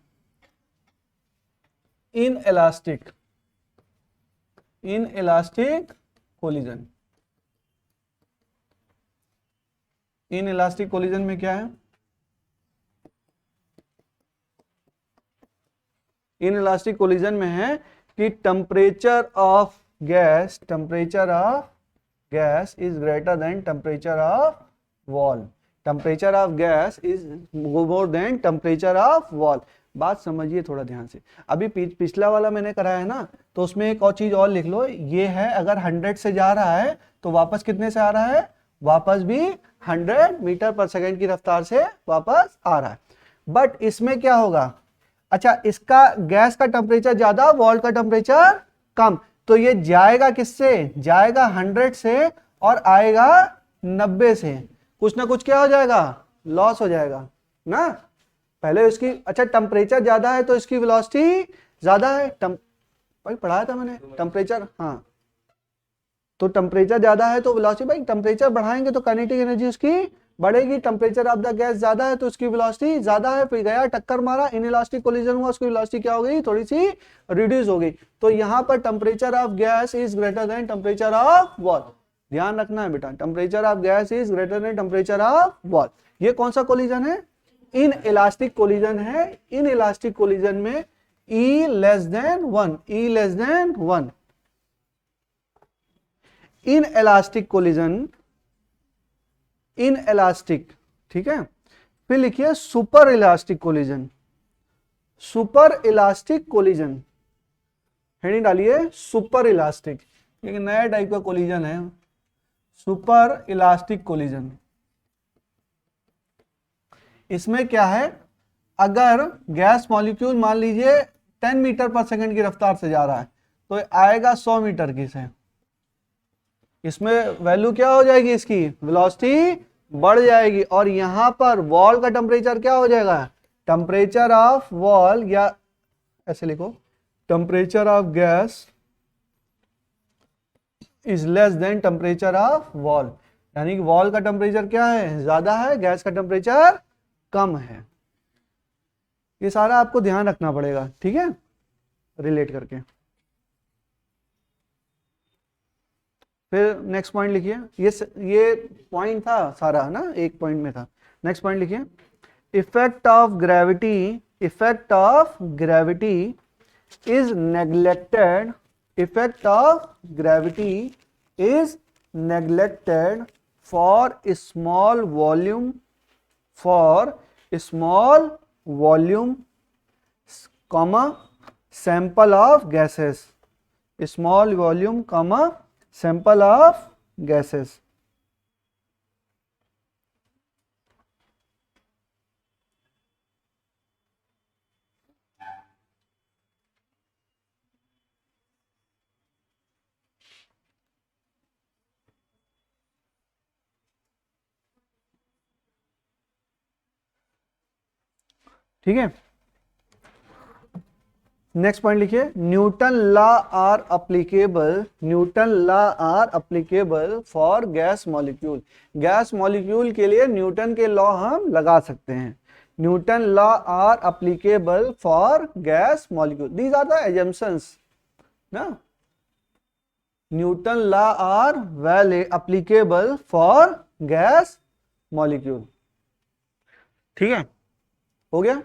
in elastic, in elastic collision, in elastic collision में क्या है? इन इलास्टिक कोलिजन में है कि temperature of gas, temperature of gas is greater than temperature of wall, temperature of gas is more than temperature of wall. बात समझिए थोड़ा ध्यान से। अभी पिछला वाला मैंने कराया है ना, तो उसमें एक और चीज और लिख लो, ये है अगर 100 से जा रहा है तो वापस कितने से आ रहा है? वापस भी 100 मीटर पर सेकेंड की रफ्तार से वापस आ रहा है। बट इसमें क्या होगा? अच्छा, इसका गैस का टेम्परेचर ज्यादा, वॉल का टेम्परेचर कम, तो ये जाएगा किससे? जाएगा 100 से और आएगा 90 से। कुछ ना कुछ क्या हो जाएगा? लॉस हो जाएगा ना। पहले इसकी, अच्छा टेम्परेचर ज्यादा है तो इसकी वेलोसिटी ज्यादा है, भाई पढ़ाया था मैंने टेम्परेचर, हाँ, तो टेम्परेचर ज्यादा है तो वेलोसिटी, भाई टेम्परेचर बढ़ाएंगे तो काइनेटिक एनर्जी उसकी बढ़ेगी। टेम्परेचर ऑफ द गैस ज्यादा है तो उसकी वेलोसिटी ज्यादा है। फिर गया टक्कर मारा, इनइलास्टिक कोलिजन हुआ, उसकी वेलोसिटी क्या हो गई? थोड़ी सी रिड्यूस हो गई। तो यहाँ पर temperature of gas is greater than temperature of wall. ध्यान रखना है बेटा, temperature of gas is greater than temperature of wall. ये कौन सा कोलिजन है? इन इलास्टिक कोलिजन है। इन इलास्टिक कोलिजन में E less than 1, E less than 1। In elastic collision, in elastic, ठीक है। फिर लिखिए super elastic collision, super elastic collision, heading डालिए सुपर इलास्टिक। एक नया टाइप का कोलिजन है, सुपर इलास्टिक कोलिजन। इसमें क्या है? अगर गैस मॉलिक्यूल मान लीजिए 10 मीटर पर सेकंड की रफ्तार से जा रहा है तो आएगा 100 मीटर की से, इसमें वैल्यू क्या हो जाएगी, इसकी वेलोसिटी बढ़ जाएगी, और यहां पर वॉल का टेम्परेचर क्या हो जाएगा, टेम्परेचर ऑफ वॉल, या ऐसे लिखो, temperature of gas is less than temperature of wall, यानी कि वॉल का टेम्परेचर क्या है, ज्यादा है, गैस का टेम्परेचर कम है। ये सारा आपको ध्यान रखना पड़ेगा, ठीक है, रिलेट करके। फिर नेक्स्ट पॉइंट लिखिए, ये पॉइंट था सारा ना, एक पॉइंट में था। नेक्स्ट पॉइंट लिखिए, effect of gravity, effect of gravity is neglected, effect of gravity is neglected for small volume, for small volume comma sample of gases, small volume comma sample of gases। ठीक है, नेक्स्ट पॉइंट लिखिए, Newton law are applicable, Newton law are applicable for gas molecule, gas molecule के लिए न्यूटन के लॉ हम लगा सकते हैं। Newton law are applicable for gas molecule, these are the assumptions ना, Newton law are well applicable for gas molecule. ठीक है, हो गया,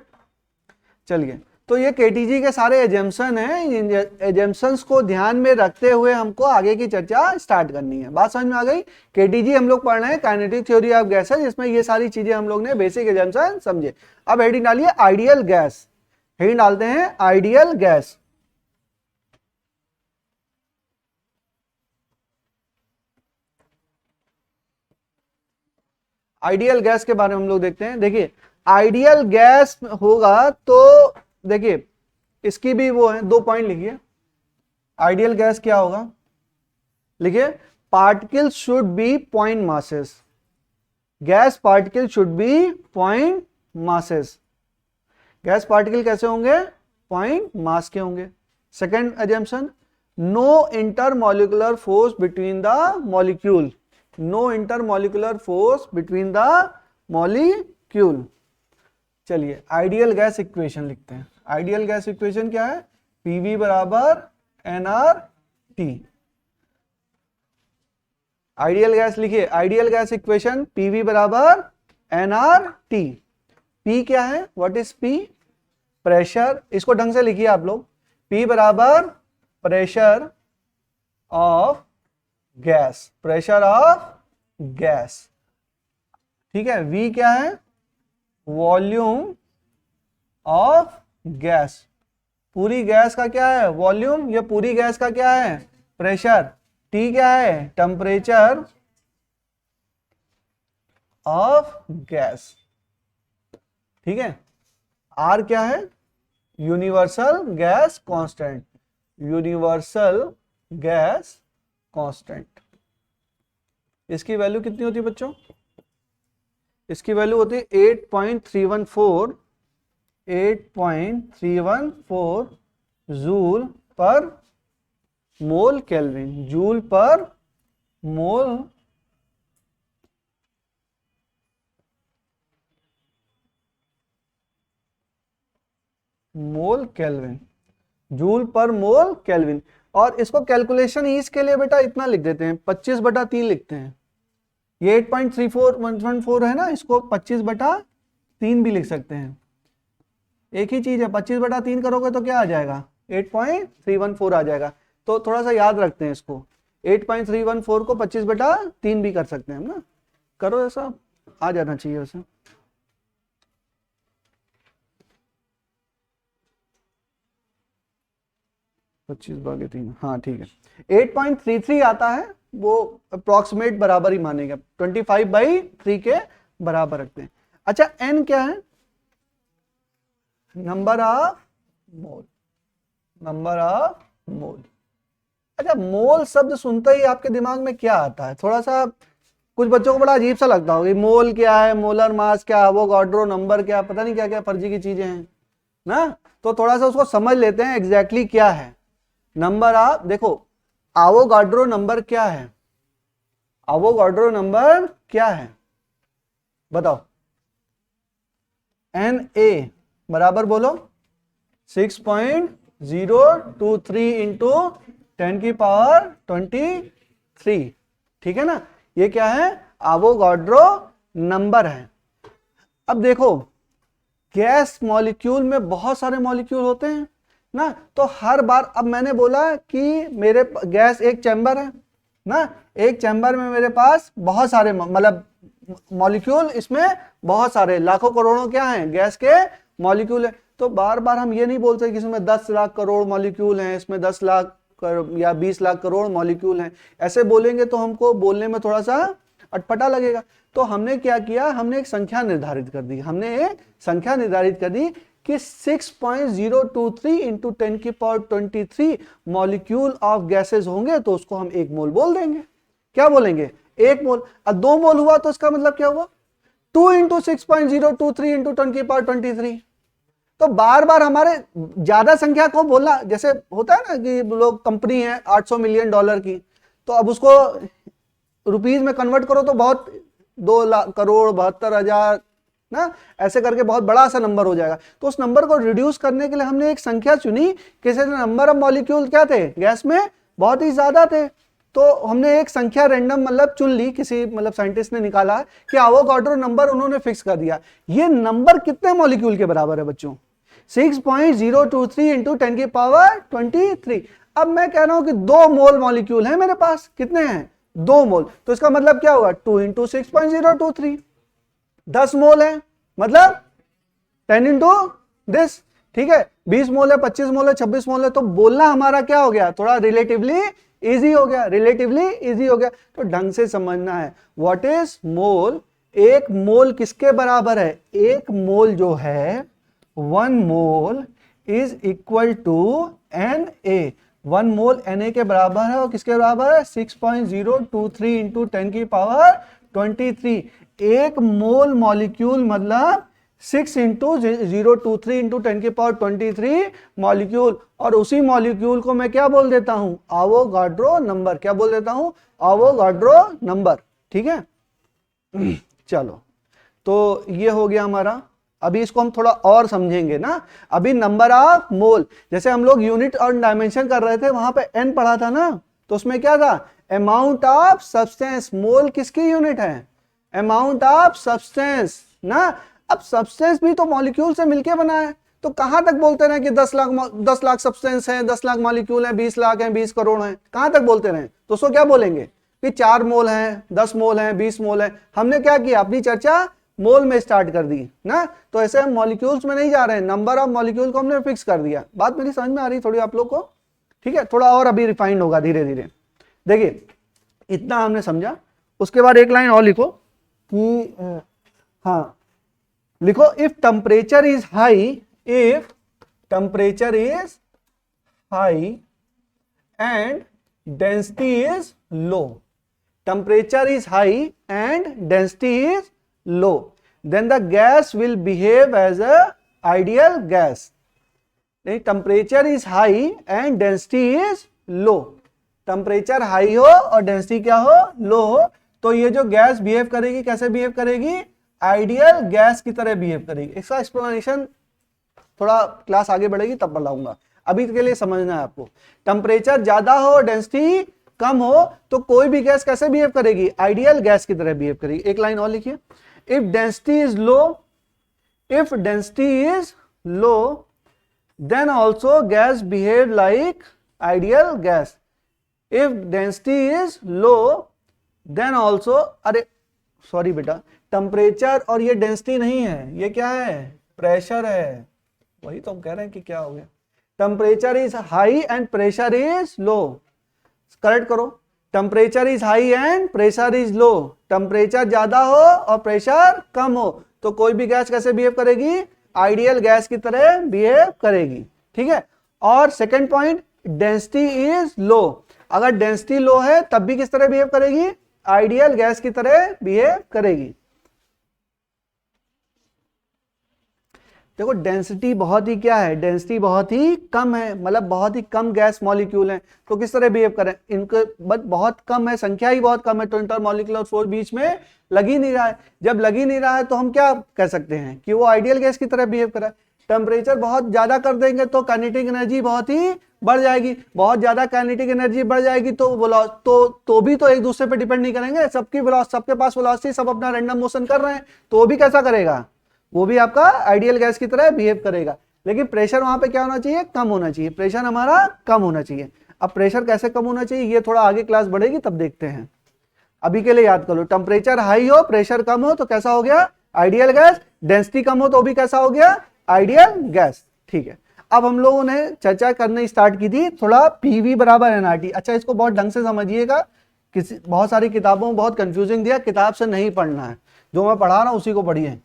चलिए। तो ये केटीजी के सारे एजम्पशन हैं, इन एजम्पशंस को ध्यान में रखते हुए हमको आगे की चर्चा स्टार्ट करनी है। बात समझ में आ गई? केटीजी हम लोग पढ़ रहे हैं काइनेटिक थ्योरी ऑफ गैसेस, इसमें ये सारी चीजें हम लोग ने बेसिक एजम्पशन समझे। अब हेडिंग डालिए आइडियल गैस, हेडिंग डालते हैं आइडियल गैस। आइडियल गैस के बारे में हम लोग देखते हैं। देखिए आइडियल गैस होगा तो देखिए इसकी भी वो है, 2 पॉइंट लिखिए। आइडियल गैस क्या होगा, लिखिए particles should be point masses, gas particle should be point masses. Gas particle कैसे होंगे, पॉइंट मास के होंगे। Second assumption, no intermolecular force between the molecule, no intermolecular force between the molecule. चलिए आइडियल गैस इक्वेशन लिखते हैं। आइडियल गैस इक्वेशन क्या है, पीवी बराबर nRT। आइडियल गैस लिखिए, आइडियल गैस इक्वेशन पीवी बराबर nRT। P क्या है, व्हाट इज P, प्रेशर। इसको ढंग से लिखिए आप लोग, P बराबर pressure of gas, pressure of gas. ठीक है, V क्या है, वॉल्यूम ऑफ गैस, पूरी गैस का क्या है वॉल्यूम, या पूरी गैस का क्या है प्रेशर। T क्या है, टेम्परेचर ऑफ गैस। ठीक है, R क्या है, universal gas constant, universal gas constant. इसकी वैल्यू कितनी होती है बच्चों, इसकी वैल्यू होती है 8.314, 8.314 जूल पर मोल केल्विन, जूल पर मोल मोल केल्विन, जूल पर मोल केल्विन। और इसको कैलकुलेशन ईज के लिए बेटा इतना लिख देते हैं, 25/3 लिखते हैं। ये 8.34114 है ना, इसको 25/3 भी लिख सकते हैं, एक ही चीज है। 25/3 करोगे तो क्या आ जाएगा, 8.314 आ जाएगा। तो थोड़ा सा याद रखते हैं इसको, 8.314 को 25/3 भी कर सकते हैं ना, करो ऐसा, आ जाना चाहिए वैसे। 25/3, हाँ ठीक है। 8.33 आता है, वो अप्रोक्सीमेट बराबर ही मानेगा, 25/3 के बराबर रखते हैं। अच्छा n क्या है, number of mole, number of मोल। अच्छा, मोल शब्द सुनते ही आपके दिमाग में क्या आता है? थोड़ा सा कुछ बच्चों को बड़ा अजीब सा लगता होगा, मोल क्या है, मोलर मास क्या, एवोगाड्रो नंबर क्या, पता नहीं क्या क्या फर्जी की चीजें हैं ना। तो थोड़ा सा उसको समझ लेते हैं एग्जैक्टली क्या है नंबर। आप देखो, एवोगाड्रो नंबर क्या है? एवोगाड्रो नंबर क्या है बताओ? Na बराबर बोलो 6.023 इंटू 10⁻23। ठीक है ना, ये क्या है? एवोगाड्रो नंबर है। अब देखो, गैस मॉलिक्यूल में बहुत सारे मॉलिक्यूल होते हैं ना, तो हर बार, अब मैंने बोला कि मेरे गैस एक चैम्बर है ना, एक चैम्बर में मेरे पास बहुत सारे मतलब मॉलिक्यूल, इसमें बहुत सारे लाखों करोड़ों क्या हैं गैस के मॉलिक्यूल है। तो बार बार हम ये नहीं बोलते कि इसमें 10 लाख करोड़ मॉलिक्यूल हैं, इसमें 10 लाख या 20 लाख करोड़ मॉलिक्यूल हैं। ऐसे बोलेंगे तो हमको बोलने में थोड़ा सा अटपटा लगेगा। तो हमने क्या किया, हमने एक संख्या निर्धारित कर दी, हमने एक संख्या निर्धारित कर दी कि 6.023 इंटू 10⁻23 मॉलिक्यूल ऑफ गैसेस होंगे, तो उसको हम एक मोल बोल देंगे। क्या बोलेंगे? एक मोल। अब 2 मोल हुआ तो इसका मतलब क्या हुआ? 2 इंटू 6.023 इंटू 10⁻23। तो बार बार हमारे ज्यादा संख्या को बोलना, जैसे होता है ना कि लोग, कंपनी है 800 मिलियन डॉलर की, तो अब उसको रुपीज में कन्वर्ट करो तो बहुत 2 लाख करोड़ 72,000 ना, ऐसे करके बहुत बड़ा सा नंबर हो जाएगा। तो उस नंबर को रिड्यूस करने के लिए हमने एक संख्या चुनी, किसी नंबर ऑफ मॉलिक्यूल क्या थे गैस में, बहुत ही ज्यादा थे। तो हमने एक संख्या रैंडम मतलब चुन ली, किसी मतलब साइंटिस्ट ने निकाला कि एवोगाड्रो नंबर उन्होंने फिक्स कर दिया। ये नंबर कितने मॉलिक्यूल के बराबर है बच्चों? 6.023 इंटू 10⁻23। अब मैं कह रहा हूं कि 2 मोल मॉलिक्यूल है मेरे पास। कितने हैं? 2 मोल। तो इसका मतलब क्या होगा? 2 इंटू 6.023, 10 मोल है, मतलब 10 इंटू दिस। ठीक है, 20 मोल है, 25 मोल है, 26 मोल है। तो बोलना हमारा क्या हो गया? थोड़ा रिलेटिवली इजी हो गया, रिलेटिवली इजी हो गया। तो ढंग से समझना है, व्हाट इज मोल। एक मोल किसके बराबर है? एक मोल जो है, 1 mole is equal to Na। 1 mole Na के बराबर है, और किसके बराबर है? 6.023 इंटू 10⁻23। एक मोल मॉलिक्यूल मतलब 6 इंटू 023 इंटू 10⁻23 मॉलिक्यूल। और उसी मॉलिक्यूल को मैं क्या बोल देता हूं? Avogadro number. क्या बोल देता हूं? Avogadro number. ठीक है, चलो, तो ये हो गया हमारा। अभी इसको हम थोड़ा और समझेंगे ना। अभी नंबर ऑफ मोल, जैसे हम लोग यूनिट और डायमेंशन कर रहे थे, वहां पे n पढ़ा था ना, तो उसमें क्या था? Amount of substance. मोल किसकी यूनिट है? अमाउंट ऑफ सब्सटेंस ना। अब सब्सटेंस भी तो मॉलिक्यूल से मिलके बना है, तो कहां तक बोलते रहे कि 10 लाख सब्सटेंस है, 10 लाख मॉलिक्यूल है, 20 लाख है, 20 करोड़ है? कहां तक बोलते रहे? तो उसको क्या बोलेंगे कि 4 मोल है, 10 मोल है, 20 मोल है। हमने क्या किया? अपनी चर्चा मोल में स्टार्ट कर दी ना। तो ऐसे हम मॉलिक्यूल्स में नहीं जा रहे हैं, नंबर ऑफ मॉलिक्यूल को हमने फिक्स कर दिया। बात मेरी समझ में आ रही थोड़ी आप लोग को? ठीक है, थोड़ा और अभी रिफाइंड होगा धीरे धीरे। देखिए, इतना हमने समझा। उसके बाद एक लाइन और लिखो कि हाँ, लिखो, if temperature is high, if temperature is high and density is low, temperature is high and density is low, then the gas will behave as a ideal gas. Temperature is high and density is low. Temperature high हो और डेंसिटी क्या हो? लो हो। तो ये जो गैस बिहेव करेगी, कैसे बिहेव करेगी? आइडियल गैस की तरह बिहेव करेगी। इसका एक्सप्लेनेशन थोड़ा क्लास आगे बढ़ेगी तब बताऊंगा, अभी के लिए समझना है आपको। टेम्परेचर ज्यादा हो, डेंसिटी कम हो, तो कोई भी गैस कैसे बिहेव करेगी? आइडियल गैस की तरह बिहेव करेगी। एक लाइन और लिखिए, if density is low, then also gas behave like ideal gas. If density is low, then also, अरे सॉरी बेटा, टेम्परेचर और ये डेंसिटी नहीं है, ये क्या है? प्रेशर है। वही तो हम कह रहे हैं कि क्या हो गया? Temperature is high and pressure is low. Correct करो, temperature is high and pressure is low. Temperature ज्यादा हो और प्रेशर कम हो, तो कोई भी गैस कैसे बिहेव करेगी? आइडियल गैस की तरह बिहेव करेगी। ठीक है, और second point, density is low. अगर डेंसिटी लो है तब भी किस तरह बिहेव करेगी, आइडियल गैस की तरह बिहेव करेगी। देखो डेंसिटी बहुत ही क्या है, डेंसिटी बहुत ही कम है, मतलब बहुत ही कम गैस मॉलिक्यूल है, तो किस तरह बिहेव करें, इनके बट बहुत कम है, संख्या ही बहुत कम है, तो इंटरमॉलिक्यूलर फोर्स बीच में लग ही नहीं रहा है। जब लग ही नहीं रहा है तो हम क्या कह सकते हैं कि वो आइडियल गैस की तरह बिहेव कर रहा है। टेम्परेचर बहुत ज्यादा कर देंगे तो काइनेटिक एनर्जी बहुत ही बढ़ जाएगी, बहुत ज्यादा काइनेटिक एनर्जी बढ़ जाएगी तो भी तो एक दूसरे पे डिपेंड नहीं करेंगे, सबके पास वेलोसिटी, सब अपना रैंडम मोशन कर रहे हैं, तो वो भी कैसा करेगा, वो भी आपका आइडियल गैस की तरह बिहेव करेगा। लेकिन प्रेशर वहां पे क्या होना चाहिए, कम होना चाहिए, प्रेशर हमारा कम होना चाहिए। अब प्रेशर कैसे कम होना चाहिए ये थोड़ा आगे क्लास बढ़ेगी तब देखते हैं, अभी के लिए याद करो, टेम्परेचर हाई हो, प्रेशर कम हो तो कैसा हो गया, आइडियल गैस, डेंसिटी कम हो तो भी कैसा हो गया, आइडियल गैस। ठीक है, अब हम लोगों ने चर्चा करने स्टार्ट की थी थोड़ा पीवी बराबर एनआरटी। अच्छा, इसको बहुत ढंग से समझिएगा, बहुत सारी किताबों में बहुत कंफ्यूजिंग दिया, किताब से नहीं पढ़ना है, जो मैं पढ़ा रहा हूं उसी को पढ़िए।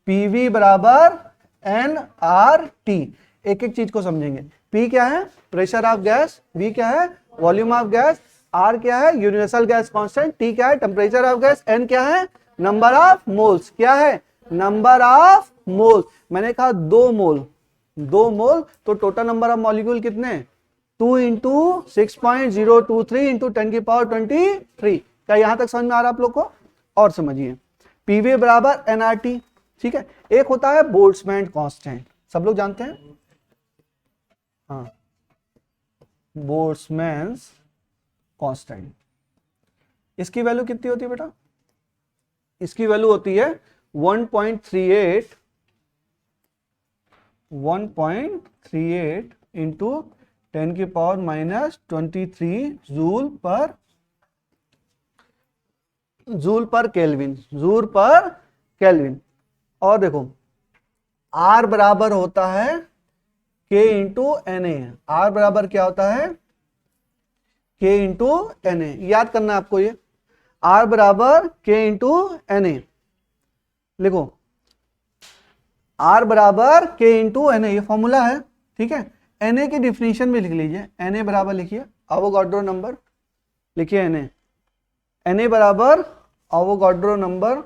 पीवी बराबर एन आर टी, एक एक चीज को समझेंगे। पी क्या है, प्रेशर ऑफ गैस, वी क्या है, वॉल्यूम ऑफ गैस, आर क्या है, यूनिवर्सल गैस कांस्टेंट, टी क्या है, टेम्परेचर ऑफ गैस, एन क्या है, नंबर ऑफ मोल्स, क्या है, नंबर ऑफ मोल्स। मैंने कहा 2 मोल, 2 मोल, तो टोटल नंबर ऑफ मॉलिक्यूल कितने, 2 इंटू 6.023 इंटू 10⁻23। क्या यहां तक समझ में आ रहा है आप लोग को, और समझिए पीवी बराबर एनआरटी। ठीक है, एक होता है बोल्ट्जमैन कांस्टेंट, सब लोग जानते हैं, हाँ, बोल्ट्जमैन कांस्टेंट, इसकी वैल्यू कितनी होती है बेटा, इसकी वैल्यू होती है 1.38 इंटू 10⁻⁻23 जूल पर केल्विन। और देखो R बराबर होता है K into N A, R बराबर क्या होता है, K इंटू एन ए, याद करना है आपको, ये R बराबर K इंटू एन ए, लिखो R बराबर K इंटू एन ए, ये फॉर्मूला है। ठीक है, एन ए की डिफिनीशन भी लिख लीजिए, एन ए बराबर लिखिए एवोगाड्रो नंबर, लिखिए एन ए बराबर एवोगाड्रो नंबर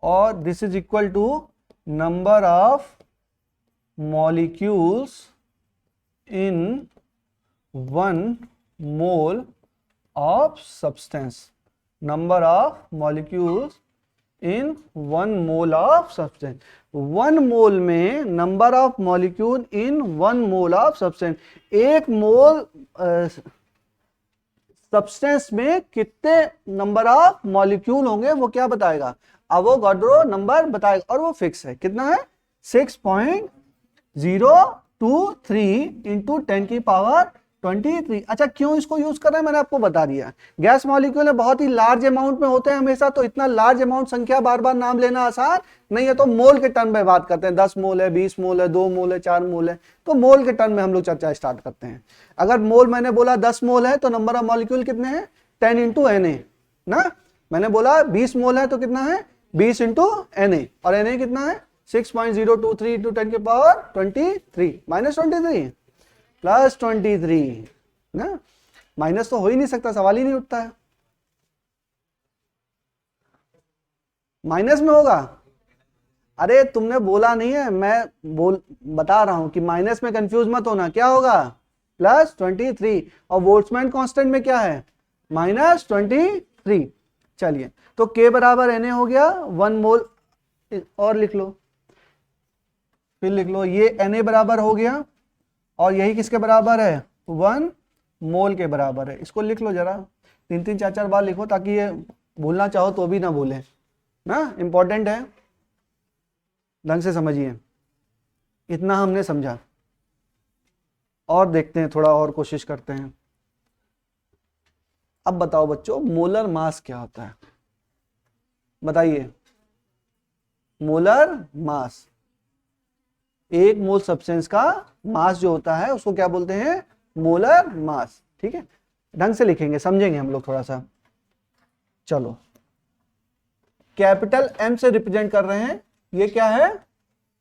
और this is equal to number of molecules in 1 mole of substance, number of molecules in 1 mole of substance. 1 mole में number of molecule in 1 mole of substance, एक मोल सब्सटेंस में कितने नंबर ऑफ मॉलिक्यूल होंगे वो क्या बताएगा, एवोगाड्रो नंबर बताएगा, और वो फिक्स है, कितना है 6.023 इंटू 10⁻23। अच्छा, क्यों इसको यूज कर रहे हैं मैंने आपको बता दिया, गैस मॉलिक्यूल बहुत ही लार्ज अमाउंट में होते हैं हमेशा, तो इतना लार्ज अमाउंट संख्या बार बार नाम लेना आसान नहीं है, तो मोल के टर्म में बात करते हैं, 10 मोल है, 20 मोल है, 2 मोल है, 4 मोल है, तो मोल के टर्म में हम लोग चर्चा स्टार्ट करते हैं। अगर मोल मैंने बोला 10 मोल है तो नंबर ऑफ मॉलिक्यूल कितने हैं, 10 इंटू एन ए ना, मैंने बोला 20 मोल है तो कितना है 20 इंटू एन ए, और एन ए कितना है 6.023 इंटू 10⁻23 माइनस 23 प्लस 23 ना, माइनस तो हो ही नहीं सकता, सवाल ही नहीं उठता है, माइनस में होगा। अरे तुमने बोला नहीं है, मैं बता रहा हूं कि माइनस में कंफ्यूज मत होना, क्या होगा प्लस 23, और बोल्ट्जमैन कांस्टेंट में क्या है माइनस 23। चलिए, तो K बराबर Na हो गया 1 मोल, और लिख लो, फिर लिख लो ये Na बराबर हो गया, और यही किसके बराबर है 1 मोल के बराबर है। इसको लिख लो जरा, 3-3 4-4 बार लिखो, ताकि ये भूलना चाहो तो भी ना भूलें ना, इंपॉर्टेंट है, ढंग से समझिए। इतना हमने समझा, और देखते हैं, थोड़ा और कोशिश करते हैं। अब बताओ बच्चों, मोलर मास क्या होता है, बताइए। मोलर मास, एक मोल सब्सटेंस का मास जो होता है उसको क्या बोलते हैं, मोलर मास। ठीक है, ढंग से लिखेंगे, समझेंगे हम लोग थोड़ा सा। चलो, कैपिटल M से रिप्रेजेंट कर रहे हैं, ये क्या है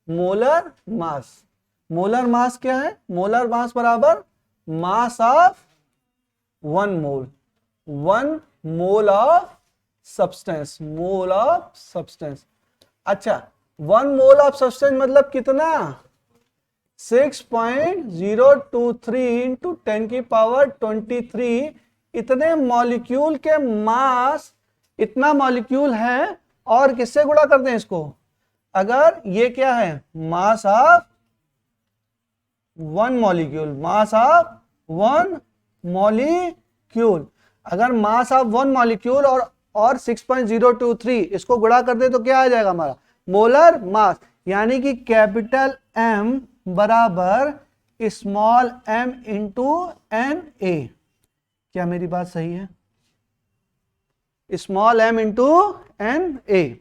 मोलर मास, मोलर मास क्या है? मोलर मास बराबर मास of 1 mole, 1 mole of substance, mole of substance. अच्छा, 1 मोल ऑफ सब्सटेंस मतलब कितना? 6.023 इंटू 10⁻23। इतने मॉलिक्यूल के मास, इतना मॉलिक्यूल है, और किससे गुणा करते हैं इसको? अगर ये क्या है? Mass of 1 molecule, mass of 1 molecule. अगर मास ऑफ 1 मॉलिक्यूल और 6.023 इसको गुणा कर दे तो क्या आ जाएगा हमारा? Molar mass. यानी कि कैपिटल एम बराबर small m into N A. क्या मेरी बात सही है? Small m into N A.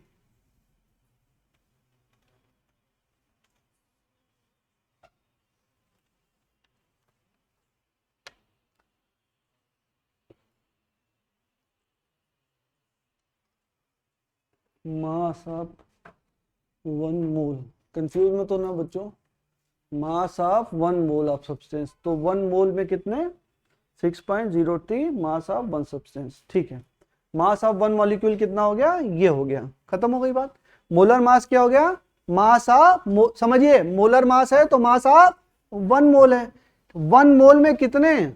Mass of 1 mole, confuse मत होना बच्चों, mass of 1 mole of substance. तो 1 मोल में कितने? 6.03 मास ऑफ 1 सब्सटेंस। ठीक है, मास ऑफ 1 मॉलिक्यूल कितना हो गया? ये हो गया, खत्म हो गई बात। मोलर मास क्या हो गया? मास ऑफ, समझिए मोलर मास है तो मास ऑफ 1 मोल है। 1 मोल में कितने?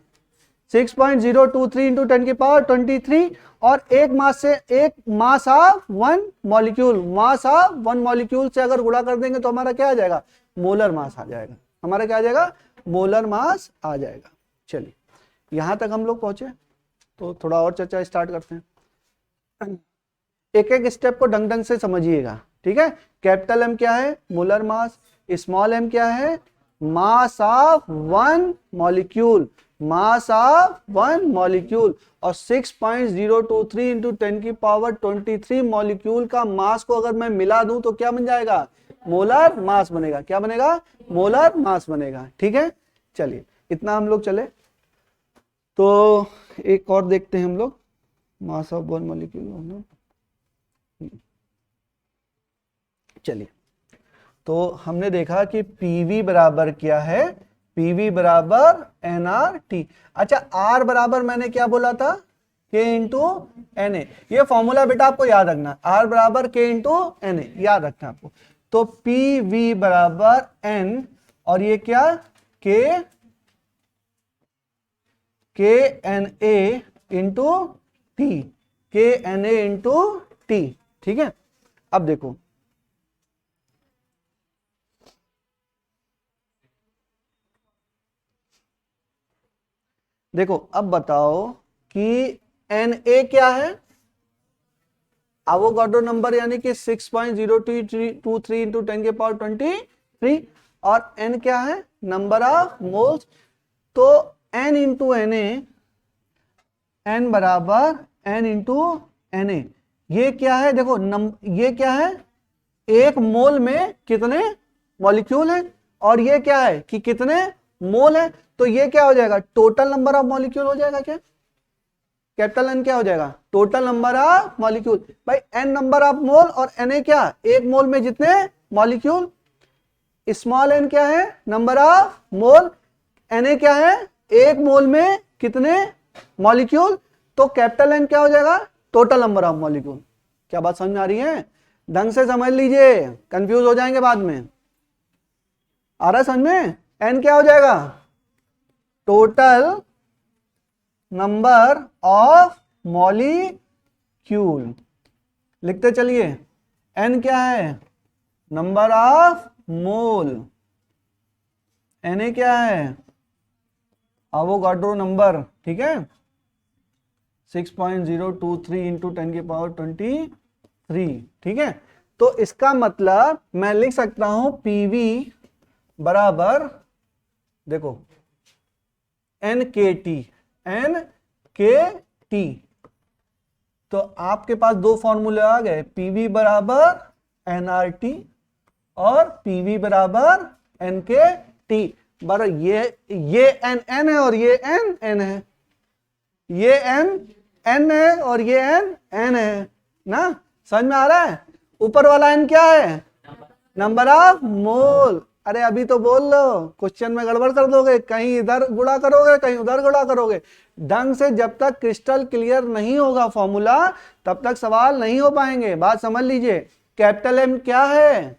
6.023 इंटू 10⁻23, और एक मास से, एक मास of 1 molecule, mass of 1 molecule से अगर गुणा कर देंगे तो हमारा क्या आ जाएगा? मोलर मास आ जाएगा। हमारा क्या आ जाएगा? मोलर मास आ जाएगा। चलिए, यहां तक हम लोग पहुंचे, तो थोड़ा और चर्चा स्टार्ट करते हैं। एक एक स्टेप को ढंग ढंग से समझिएगा, ठीक है? कैपिटल एम क्या है? Molar mass. स्मॉल एम क्या है? Mass of 1 molecule, mass of 1 molecule. और 6.023 इंटू 10⁻23 मॉलिक्यूल का मास को अगर मैं मिला दूं तो क्या बन जाएगा? मोलर मास बनेगा। क्या बनेगा? मोलर मास बनेगा। ठीक है, चलिए इतना हम लोग चले, तो एक और देखते हैं हम लोग, मास ऑफ 1 मॉलिक्यूल। चलिए, तो हमने देखा कि पीवी बराबर क्या है? पीवी बराबर nRT। अच्छा, R बराबर मैंने क्या बोला था? K into Na। ये फॉर्मूला बेटा आपको याद रखना, R बराबर K इंटू Na, याद रखना आपको। तो PV बराबर N, और ये क्या? K Na into T, Na into T। ठीक है, अब देखो, देखो अब बताओ कि Na क्या है? एवोगाड्रो नंबर, यानी कि 6.023 इंटू 10⁻23, और n क्या है? Number of moles. तो n इंटू Na, n बराबर n इंटू Na। ये क्या है? देखो ये क्या है? 1 मोल में कितने मॉलिक्यूल हैं, और ये क्या है कि कितने मोल है? तो ये क्या हो जाएगा? टोटल नंबर ऑफ मॉलिक्यूल हो जाएगा। क्या? कैपिटल एन क्या हो जाएगा? Total number of molecule. भाई एन नंबर ऑफ मोल, और Na क्या? 1 मोल में जितने मॉलिक्यूल। स्मॉल एन क्या है? Number of mole. Na क्या है? 1 मोल में कितने मॉलिक्यूल। तो कैपिटल एन क्या हो जाएगा? Total number of molecule. क्या बात समझ में आ रही है? ढंग से समझ लीजिए, कंफ्यूज हो जाएंगे बाद में। आ रहा समझ में? एन क्या हो जाएगा? Total number of molecule. लिखते चलिए, एन क्या है? Number of mole. Na क्या है? Avogadro number. ठीक है, 6.023 इंटू 10⁻23। ठीक है, तो इसका मतलब मैं लिख सकता हूं PV बराबर, देखो NKT, NKT। तो आपके पास दो फॉर्मूले आ गए, PV बराबर nRT और PV बराबर NKT। बराबर ये n है और ये n है, ये n है और ये n है ना। समझ में आ रहा है? ऊपर वाला n क्या है? नंबर ऑफ मोल। अरे अभी तो बोल लो, क्वेश्चन में गड़बड़ कर दोगे, कहीं इधर गुणा करोगे कहीं उधर गुणा करोगे। ढंग से जब तक क्रिस्टल क्लियर नहीं होगा फॉर्मूला तब तक सवाल नहीं हो पाएंगे। बात समझ लीजिए। कैपिटल एम क्या है?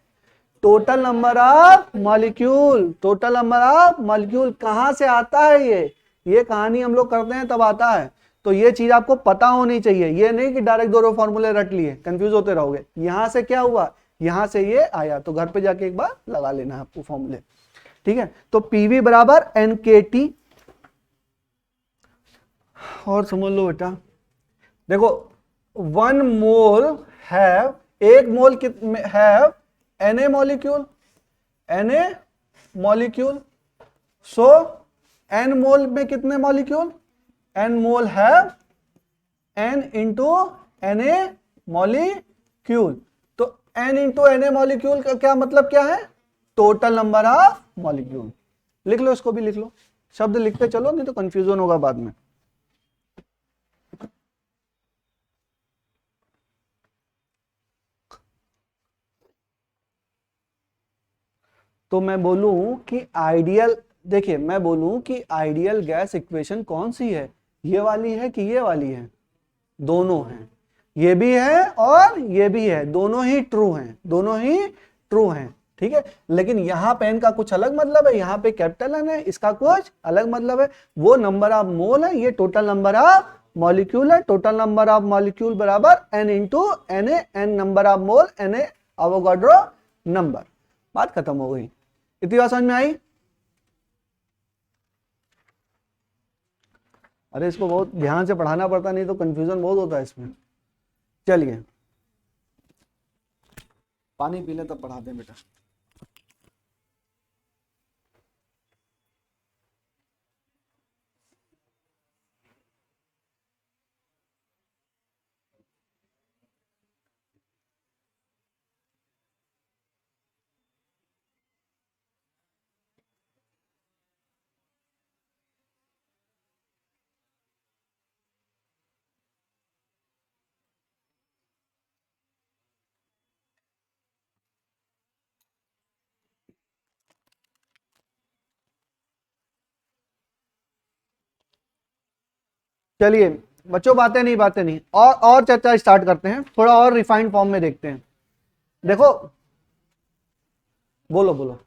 Total number of molecule. Total number of molecule कहां से आता है? ये कहानी हम लोग करते हैं तब आता है। तो ये चीज आपको पता होनी चाहिए, ये नहीं कि डायरेक्ट दो फॉर्मूले रट लिए कंफ्यूज होते रहोगे। यहां से क्या हुआ, यहां से ये आया, तो घर पे जाके एक बार लगा लेना है आपको फॉर्मूले। ठीक है, तो पीवी बराबर एनकेटी। और समझ लो बेटा, देखो 1 मोल हैव, एक मोल कितने have Na molecule, Na molecule. So n मोल में कितने molecule? n mole have n into Na molecule. तो n इंटू Na मॉलिक्यूल का क्या मतलब क्या है? Total number of molecule. लिख लो, इसको भी लिख लो, शब्द लिखते चलो नहीं तो कंफ्यूजन होगा बाद में। तो मैं बोलूं कि आइडियल, देखिए मैं बोलूं कि आइडियल गैस इक्वेशन कौन सी है? ये वाली है कि ये वाली है? दोनों हैं, ये भी है और ये भी है, दोनों ही ट्रू हैं, दोनों ही ट्रू हैं। ठीक है, लेकिन यहाँ पे एन का कुछ अलग मतलब है, यहाँ पे कैपिटल एन है, इसका कुछ अलग मतलब है। वो नंबर ऑफ मोल है, ये टोटल नंबर ऑफ मॉलिक्यूल है। टोटल नंबर ऑफ मॉलिक्यूल बराबर n into N A, n number of mole, N A Avogadro number. बात खत्म हो गई। इतनी बात समझ में आई? अरे इसको बहुत ध्यान से पढ़ाना पड़ता, नहीं तो कंफ्यूजन बहुत होता है इसमें। चलिए पानी पी ले तब पढ़ाते हैं बेटा। चलिए बच्चों, बातें नहीं, और चर्चा स्टार्ट करते हैं, थोड़ा और रिफाइंड फॉर्म में देखते हैं। देखो, बोलो बोलो,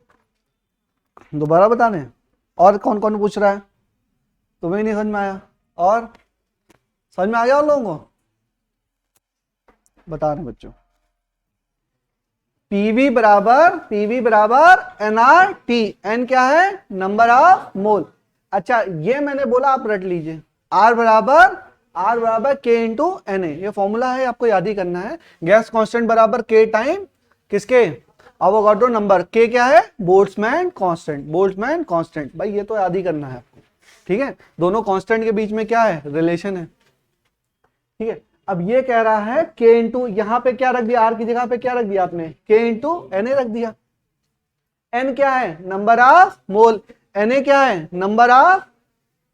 दोबारा बताने हैं? और कौन कौन पूछ रहा है? तुम्हें नहीं समझ में आया? और समझ में आ गया उन लोगों को? बता रहे बच्चों, पीवी बराबर एनआर टी। एन क्या है? नंबर ऑफ मोल। अच्छा ये मैंने बोला, आप रट लीजिए। आर बराबर के इंटू एन ए, ये फॉर्मूला है, आपको याद ही करना है। गैस कांस्टेंट बराबर के टाइम किसके? Avogadro number. के क्या है? Boltzmann constant. भाई ये तो याद ही करना है आपको। ठीक है, दोनों कांस्टेंट के बीच में क्या है? रिलेशन है। ठीक है, अब ये कह रहा है के इंटू, यहां पे क्या रख दिया? आर की जगह पे क्या रख दिया आपने? के इंटू एन ए रख दिया। एन क्या है? Number of mole. N A क्या है? नंबर ऑफ,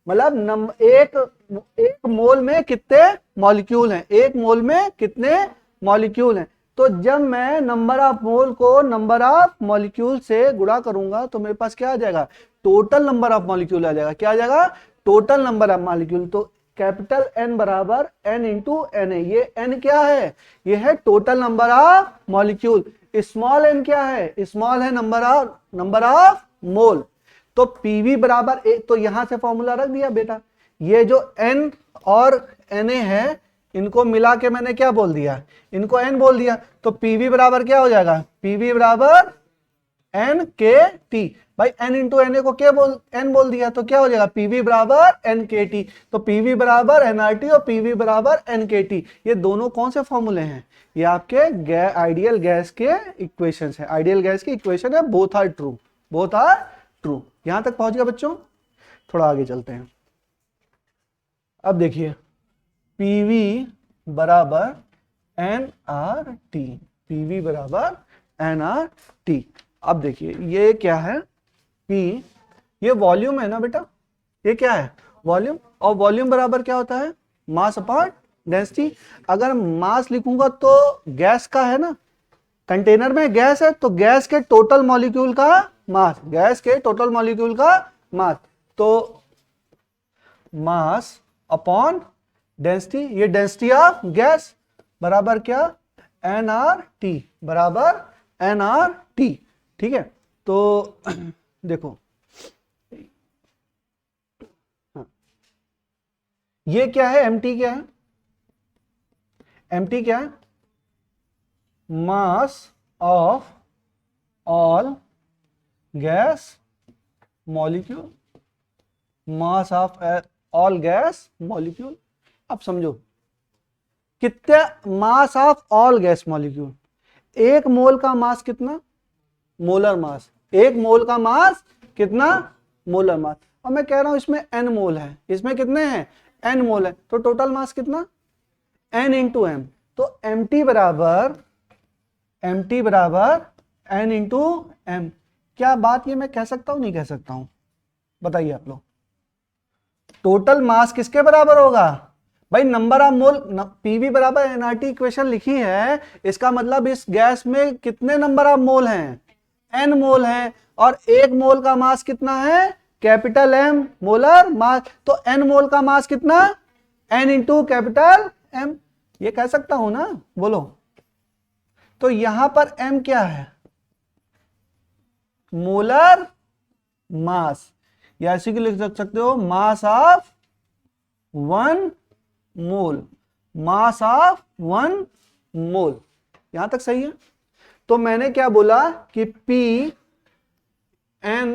मतलब एक मोल में कितने मॉलिक्यूल हैं? एक मोल में कितने मॉलिक्यूल हैं? तो जब मैं नंबर ऑफ मोल को नंबर ऑफ मॉलिक्यूल से गुणा करूंगा तो मेरे पास क्या आ जाएगा? टोटल नंबर ऑफ मॉलिक्यूल आ जाएगा। क्या आ जाएगा? Total number of molecule. तो कैपिटल एन बराबर एन इंटू एन ए। ये एन क्या है? ये है total number of molecule. Small n क्या है? स्मॉल है नंबर ऑफ मोल। तो पीवी बराबर एक, तो यहां से फॉर्मूला रख दिया बेटा। ये जो एन और एन ए है, इनको मिला के मैंने क्या बोल दिया? इनको एन बोल दिया। तो पीवी बराबर क्या हो जाएगा? पीवी बराबर एन के टी। भाई एन इंटू एन ए को क्या एन बोल दिया, तो क्या हो जाएगा? पीवी बराबर एन के टी। तो पीवी बराबर एनआरटी और पीवी बराबर एन के टी। ये दोनों कौन से फॉर्मूले हैं? ये आपके आइडियल गैस के इक्वेशन है। आइडियल गैस की इक्वेशन है, बोथ आर ट्रू। यहां तक पहुंच गया बच्चों? थोड़ा आगे चलते हैं। अब देखिए, पीवी बराबर एन आर टी। पीवी बराबर एन आर टी। अब देखिए ये क्या है? पी, ये वॉल्यूम है ना बेटा, ये क्या है? वॉल्यूम। और वॉल्यूम बराबर क्या होता है? Mass upon density. अगर मास लिखूंगा तो गैस का है ना, कंटेनर में गैस है तो गैस के टोटल मॉलिक्यूल का मास, गैस के टोटल मॉलिक्यूल का मास। तो मास अपॉन डेंसिटी, ये डेंसिटी ऑफ गैस बराबर क्या, nRT बराबर nRT। ठीक है, तो देखो ये क्या है, mt क्या है, mt क्या है, mass of all gas molecule, mass of all gas molecule. अब समझो कितना mass of all gas molecule, एक मोल का मास कितना, मोलर मास, एक मोल का मास कितना, मोलर मास। और मैं कह रहा हूं इसमें n मोल है, इसमें कितने हैं, n मोल है, तो टोटल मास कितना, n इंटू एम। तो mt बराबर n इंटू एम। क्या बात ये मैं कह सकता हूं, नहीं कह सकता हूं, बताइए आप लोग। टोटल मास किसके बराबर होगा भाई, नंबर ऑफ मोल, पीवी बराबर nRT इक्वेशन लिखी है, इसका मतलब इस गैस में कितने नंबर ऑफ मोल हैं, n मोल हैं, और एक मोल का मास कितना है, कैपिटल M मोलर मास। तो n मोल का मास कितना, n इंटू कैपिटल M, ये कह सकता हूं ना, बोलो। तो यहां पर M क्या है, मोलर मास, या ऐसे की लिख सकते हो मास ऑफ 1 मोल, मास ऑफ 1 मोल। यहां तक सही है। तो मैंने क्या बोला कि P n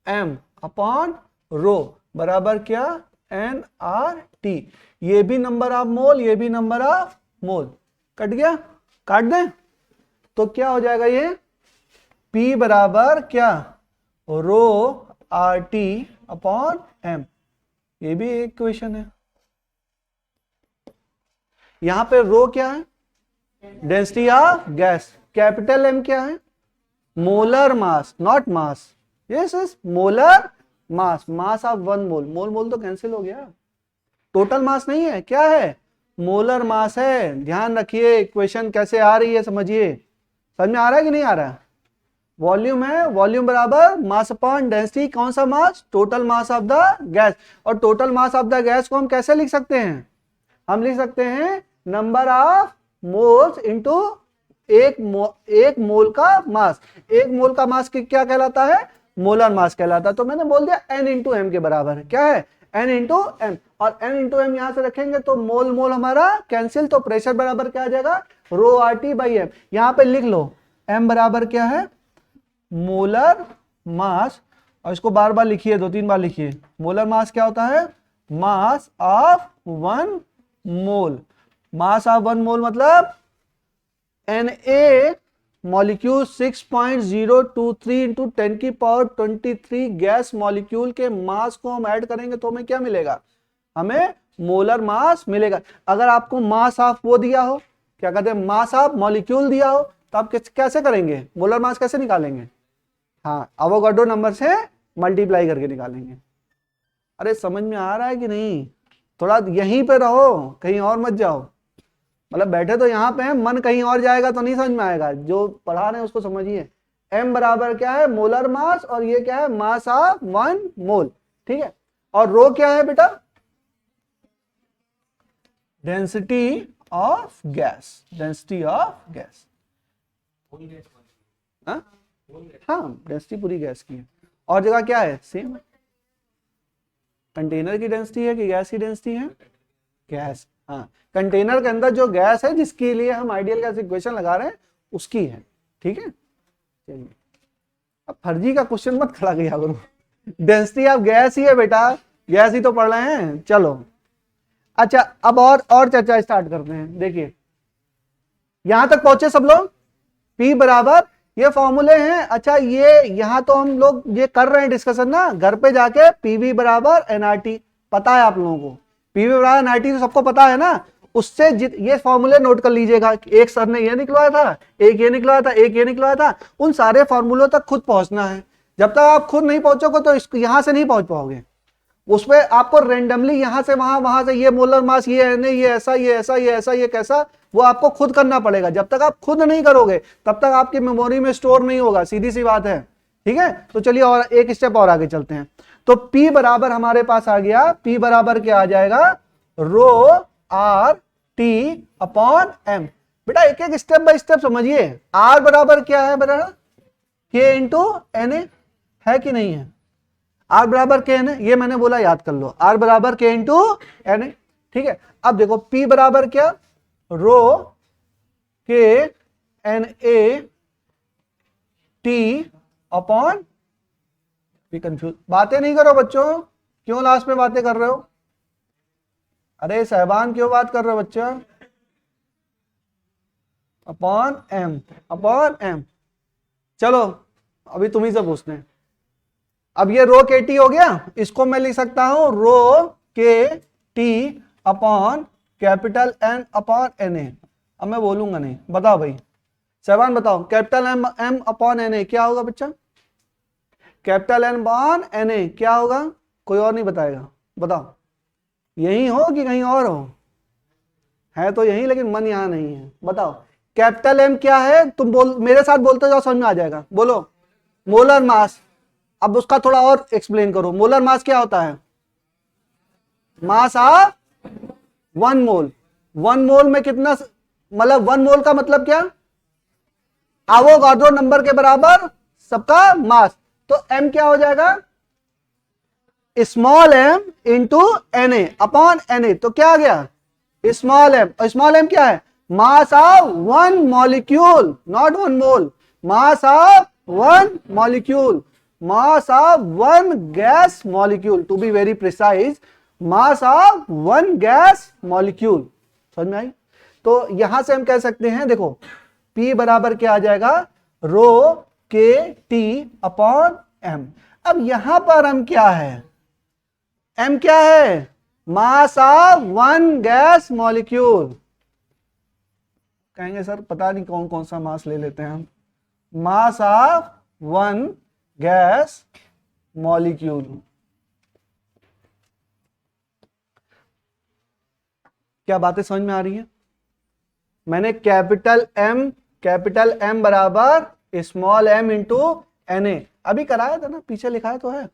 m upon rho बराबर क्या, nRT। ये भी नंबर ऑफ मोल, ये भी नंबर ऑफ मोल, कट गया, काट दें। तो क्या हो जाएगा ये, P बराबर क्या, रो RT अपॉन m। ये भी एक इक्वेशन है। यहां पे रो क्या है, density of gas, capital M क्या है, molar mass, not mass, yes yes molar mass, mass of 1 मोल, मोल मोल तो कैंसिल हो गया, टोटल मास नहीं है, क्या है, मोलर मास है। ध्यान रखिए इक्वेशन कैसे आ रही है, समझिए, समझ में आ रहा है कि नहीं आ रहा है। वॉल्यूम है, वॉल्यूम बराबर मास अपॉन डेंसिटी, कौन सा mass, total mass of the gas. और total mass of the gas को हम कैसे लिख सकते हैं, हम लिख सकते हैं नंबर ऑफ मोल्स इंटू एक मोल का मास। एक मोल का मास क्या कहलाता है, मोलर मास कहलाता है। तो मैंने बोल दिया n इंटू एम के बराबर है, क्या है, n इंटू एम। और n इंटू एम यहां से रखेंगे तो मोल मोल हमारा कैंसिल, तो प्रेशर बराबर क्या आ जाएगा, रो RT बाई एम। यहां पे लिख लो m बराबर क्या है, मोलर मास, और इसको बार बार लिखिए, 2-3 बार लिखिए। मोलर मास क्या होता है, mass of 1 mole, mass of 1 मोल मतलब Na मॉलिक्यूल 6.023 इंटू 10 की पावर 23 गैस मॉलिक्यूल के मास को हम ऐड करेंगे तो हमें क्या मिलेगा, हमें मोलर मास मिलेगा। अगर आपको मास ऑफ वो दिया हो, क्या कहते हैं, मास ऑफ मॉलिक्यूल दिया हो, तो आप कैसे करेंगे, मोलर मास कैसे निकालेंगे, हाँ एवोगाड्रो नंबर से मल्टीप्लाई करके निकालेंगे। अरे समझ में आ रहा है कि नहीं, थोड़ा यहीं पे रहो, कहीं और मत जाओ। मतलब बैठे तो यहाँ पे हैं, मन कहीं और जाएगा तो नहीं समझ में आएगा, जो पढ़ा रहे हैं उसको समझिए। m बराबर क्या है, मोलर मास, और ये क्या है, मास ऑफ 1 मोल, ठीक है। और रो क्या है बेटा, density of gas, density of gas, हाँ डेंसिटी पूरी गैस की है। और जगह क्या है, सेम, कंटेनर की डेंसिटी है कि गैस की डेंसिटी है, गैस, हाँ कंटेनर के अंदर जो गैस है जिसके लिए हम आइडियल गैस इक्वेशन लगा रहे हैं उसकी है, ठीक है। चलिए अब फर्जी का क्वेश्चन मत खड़ा किया करो, डेंसिटी ऑफ गैस ही है बेटा, गैस ही तो पढ़ रहे हैं। चलो अच्छा, अब और चर्चा स्टार्ट करते हैं। देखिए यहां तक पहुंचे सब लोग, P बराबर, ये फॉर्मूले हैं। अच्छा ये यहां तो हम लोग ये कर रहे हैं डिस्कशन ना, घर पे जाके PV बराबर nRT पता है आप लोगों को, PV बराबर nRT तो सबको पता है ना। उससे ये फॉर्मूले नोट कर लीजिएगा, एक सर ने ये निकलवाया था, एक ये निकलवाया था, एक ये निकलवाया था, उन सारे फॉर्मूलों तक खुद पहुंचना है। जब तक आप खुद नहीं पहुंचोगे तो इसको यहां से नहीं पहुंच पाओगे, उसपे आपको रेंडमली यहां से वहां, वहां से ये मोलर मास, ये नहीं, ये ऐसा, ये ऐसा, ये ऐसा, ये कैसा, वो आपको खुद करना पड़ेगा। जब तक आप खुद नहीं करोगे तब तक आपकी मेमोरी में स्टोर नहीं होगा, सीधी सी बात है, ठीक है, तो चलिए और एक स्टेप और आगे चलते हैं। तो P बराबर हमारे पास आ गया, P बराबर क्या आ जाएगा, रो आर टी अपॉन एम। बेटा एक एक स्टेप बाय स्टेप समझिए। R बराबर क्या है बेटा, K इंटू एन ए, है कि नहीं है? R बराबर के एन ए, ये मैंने बोला याद कर लो, R बराबर के इंटू एन ए। ठीक है, अब देखो P बराबर क्या, रो के एन ए टी अपॉन, भी कंफ्यूज, बातें नहीं करो बच्चों, क्यों लास्ट में बातें कर रहे हो? अरे साहबान क्यों बात कर रहे हो बच्चा? Upon M. चलो अभी तुम्ही से पूछते हैं। अब ये रो के टी हो गया, इसको मैं लिख सकता हूं रो के T upon capital N upon N A. अब मैं बोलूंगा नहीं, बताओ भाई साहबान बताओ, capital M upon N A क्या होगा बच्चा? Capital N upon N A क्या होगा? कोई और नहीं बताएगा, बताओ। यही हो कि कहीं और हो? है तो यही, लेकिन मन यहां नहीं है। बताओ कैपिटल एम क्या है? तुम बोल, मेरे साथ बोलते जाओ, समझ में आ जाएगा। बोलो, मोलर मास। अब उसका थोड़ा और एक्सप्लेन करो, मोलर मास क्या होता है? Mass of 1 mole. 1 मोल में कितना, मतलब 1 मोल का मतलब क्या? एवोगाड्रो नंबर के बराबर सबका मास। तो m क्या हो जाएगा, small m into N A upon N A. तो क्या आ गया, स्मॉल m। और स्मॉल m क्या है? Mass of 1 molecule, not 1 mole, mass of 1 molecule, mass of 1 gas molecule, to be very precise, mass of 1 gas molecule. समझ में आई? तो यहां से हम कह सकते हैं, देखो P बराबर क्या आ जाएगा, रो के टी अपॉन एम। अब यहां पर m क्या है, m क्या है? Mass of 1 gas molecule. कहेंगे सर पता नहीं कौन कौन सा मास ले लेते हैं हम। Mass of 1 gas molecule. क्या बातें समझ में आ रही है? मैंने कैपिटल M बराबर small m into N A अभी कराया था ना, पीछे लिखा है तो है।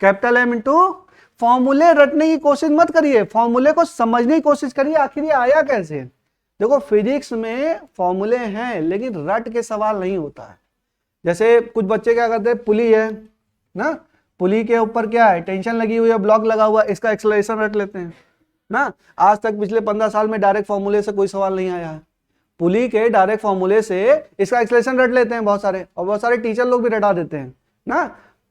कैपिटल M इंटू, फॉर्मूले रटने की कोशिश मत करिए, फॉर्मूले को समझने की कोशिश करिए आखिर ये आया कैसे। देखो फिजिक्स में फॉर्मूले हैं लेकिन रट के सवाल नहीं होता है। जैसे कुछ बच्चे क्या करते हैं, पुली है ना, पुली के ऊपर क्या है, टेंशन लगी हुई है, ब्लॉक लगा हुआ, इसका एक्सेलरेशन रट लेते हैं ना। आज तक पिछले 15 साल में डायरेक्ट फॉर्मूले से कोई सवाल नहीं आया है। पुली के डायरेक्ट फॉर्मूले से इसका एक्सेलरेशन रट लेते हैं बहुत सारे, और बहुत सारे टीचर लोग भी रटा देते हैं ना।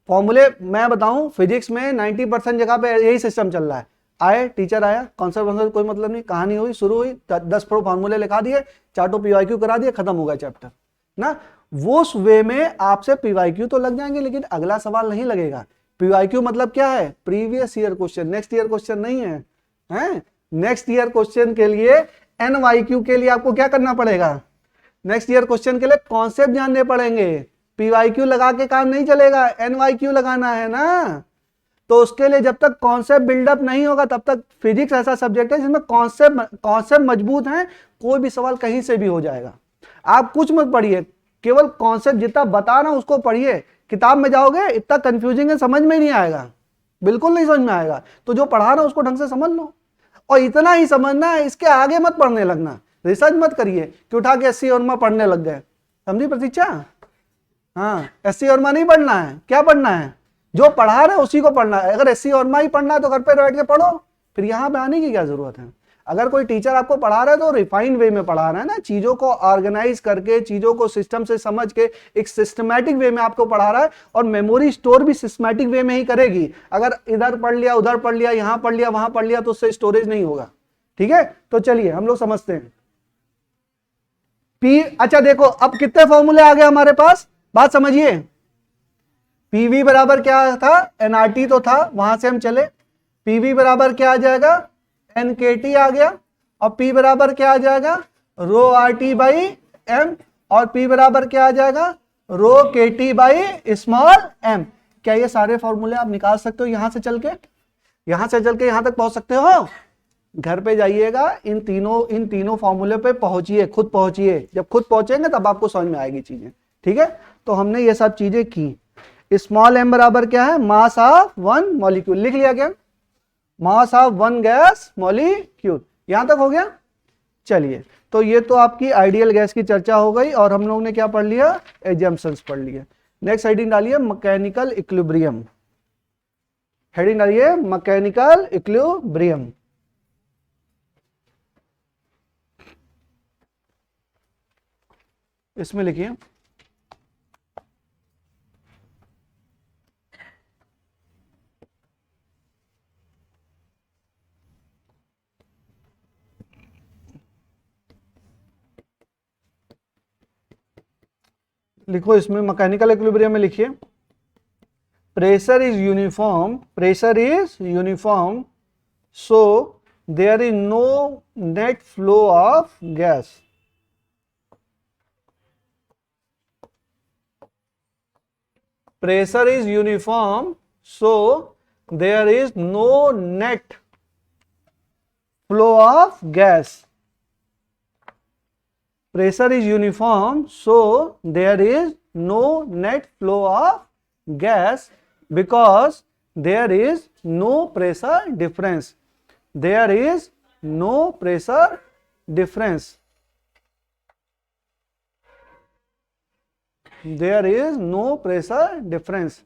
फॉर्मूले मैं बताऊं, फिजिक्स में 90% जगह पे यही सिस्टम चल रहा है। आए टीचर आया, कॉन्सेप्ट कोई मतलब नहीं, कहानी हुई, शुरू हुई, 10 फॉर्मूले लिखा दिए, चार्टो पीवाईक्यू करा दिए, खत्म हो गया चैप्टर ना। वो उस वे में आपसे पीवाईक्यू तो लग जाएंगे लेकिन अगला सवाल नहीं लगेगा। पीवाईक्यू मतलब क्या है, previous year question, next year question नहीं है, हैं? नेक्स्ट ईयर क्वेश्चन के लिए, एनवाईक्यू के लिए आपको क्या करना पड़ेगा, नेक्स्ट ईयर क्वेश्चन के लिए कॉन्सेप्ट जानने पड़ेंगे। पीवाईक्यू लगा के काम नहीं चलेगा, एनवाईक्यू लगाना है ना। तो उसके लिए जब तक कॉन्सेप्ट बिल्डअप नहीं होगा तब तक, फिजिक्स ऐसा सब्जेक्ट है जिसमें कॉन्सेप्ट मजबूत हैं, कोई भी सवाल कहीं से भी हो जाएगा। आप कुछ मत पढ़िए, केवल कॉन्सेप्ट जितना बता रहा हूं उसको पढ़िए। किताब में जाओगे इतना कंफ्यूजिंग है, समझ में नहीं आएगा, बिल्कुल नहीं समझ में आएगा। तो जो पढ़ा रहा हूं उसको ढंग से समझ लो, और इतना ही समझना है, इसके आगे मत पढ़ने लगना, रिसर्च मत करिए कि उठा के एससी और पढ़ने लग गए। समझी प्रतीक्षा? हाँ, एससी और नहीं पढ़ना है, क्या पढ़ना है, जो पढ़ा रहे उसी को पढ़ना है। अगर एससी और ही पढ़ना है तो घर पे बैठ के पढ़ो, फिर यहाँ पे आने की क्या जरूरत है। अगर कोई टीचर आपको पढ़ा रहा है तो रिफाइंड वे में पढ़ा रहा है ना, चीजों को ऑर्गेनाइज करके, चीजों को सिस्टम से समझ के एक सिस्टमैटिक वे में आपको पढ़ा रहा है, और मेमोरी स्टोर भी सिस्टमैटिक वे में ही करेगी। अगर इधर पढ़ लिया, उधर पढ़ लिया, यहां पढ़ लिया, वहां पढ़ लिया, तो उससे स्टोरेज नहीं होगा। ठीक है, तो चलिए हम लोग समझते हैं। पी, अच्छा देखो अब कितने फॉर्मूले आ गए हमारे पास, बात समझिए। पीवी बराबर क्या था, एनआरटी तो था, वहां से हम चले, पीवी बराबर क्या आ जाएगा, एनकेटी आ गया, और पी बराबर क्या आ जाएगा, रो आर टी बाई एम, और पी बराबर क्या आ जाएगा, रो के टी बाई स्मॉल एम। क्या ये सारे फॉर्मूले आप निकाल सकते हो यहां से चल के, यहां से चल के यहां तक पहुंच सकते हो? घर पे जाइएगा, इन तीनों फॉर्मूले पे पहुंचिए, खुद पहुंचिए। जब खुद पहुंचेंगे तब आपको समझ में आएगी चीजें। ठीक है, तो हमने ये सब चीजें की। स्मॉल m बराबर क्या है, मास ऑफ वन मॉलिक्यूल। लिख लिया क्या, mass of one gas molecule. यहां तक हो गया। चलिए, तो ये तो आपकी आइडियल गैस की चर्चा हो गई और हम लोग ने क्या पढ़ लिया, एजम्पशंस पढ़ लिए। नेक्स्ट हेडिंग डालिए मैकेनिकल इक्विलिब्रियम। हेडिंग डालिए मैकेनिकल इक्विलिब्रियम। इसमें लिखिए लिखो, इसमें मैकेनिकल इक्विलिब्रियम में लिखिए pressure is uniform so there is no net flow of gas. Pressure is uniform so there is no net flow of gas. Pressure is uniform so there is no net flow of gas because there is no pressure difference. There is no pressure difference. There is no pressure difference.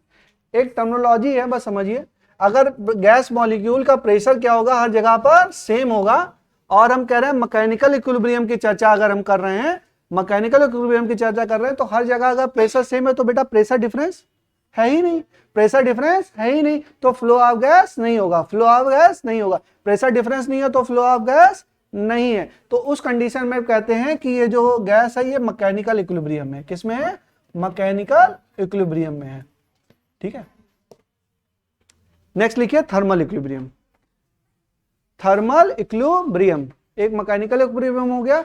एक टर्मिनोलॉजी है, बस समझिए। अगर गैस मॉलिक्यूल का प्रेशर क्या होगा, हर जगह पर सेम होगा, और हम कह रहे हैं मैकेनिकल इक्विलिब्रियम की चर्चा अगर हम कर रहे हैं, मैकेनिकल इक्विलिब्रियम की चर्चा कर रहे हैं, तो हर जगह अगर प्रेशर सेम है तो बेटा प्रेशर डिफरेंस है ही नहीं, प्रेशर डिफरेंस है ही नहीं, तो फ्लो ऑफ गैस नहीं होगा, फ्लो ऑफ गैस नहीं होगा। प्रेशर डिफरेंस नहीं है तो फ्लो ऑफ गैस नहीं है। तो उस कंडीशन में कहते हैं कि ये जो गैस है ये मैकेनिकल इक्विलिब्रियम में, किसमें है, मैकेनिकल इक्विलिब्रियम में है। ठीक है, नेक्स्ट लिखिए थर्मल इक्विलिब्रियम। थर्मल इक्विलिब्रियम एक मैकेनिकल इक्विलिब्रियम हो गया।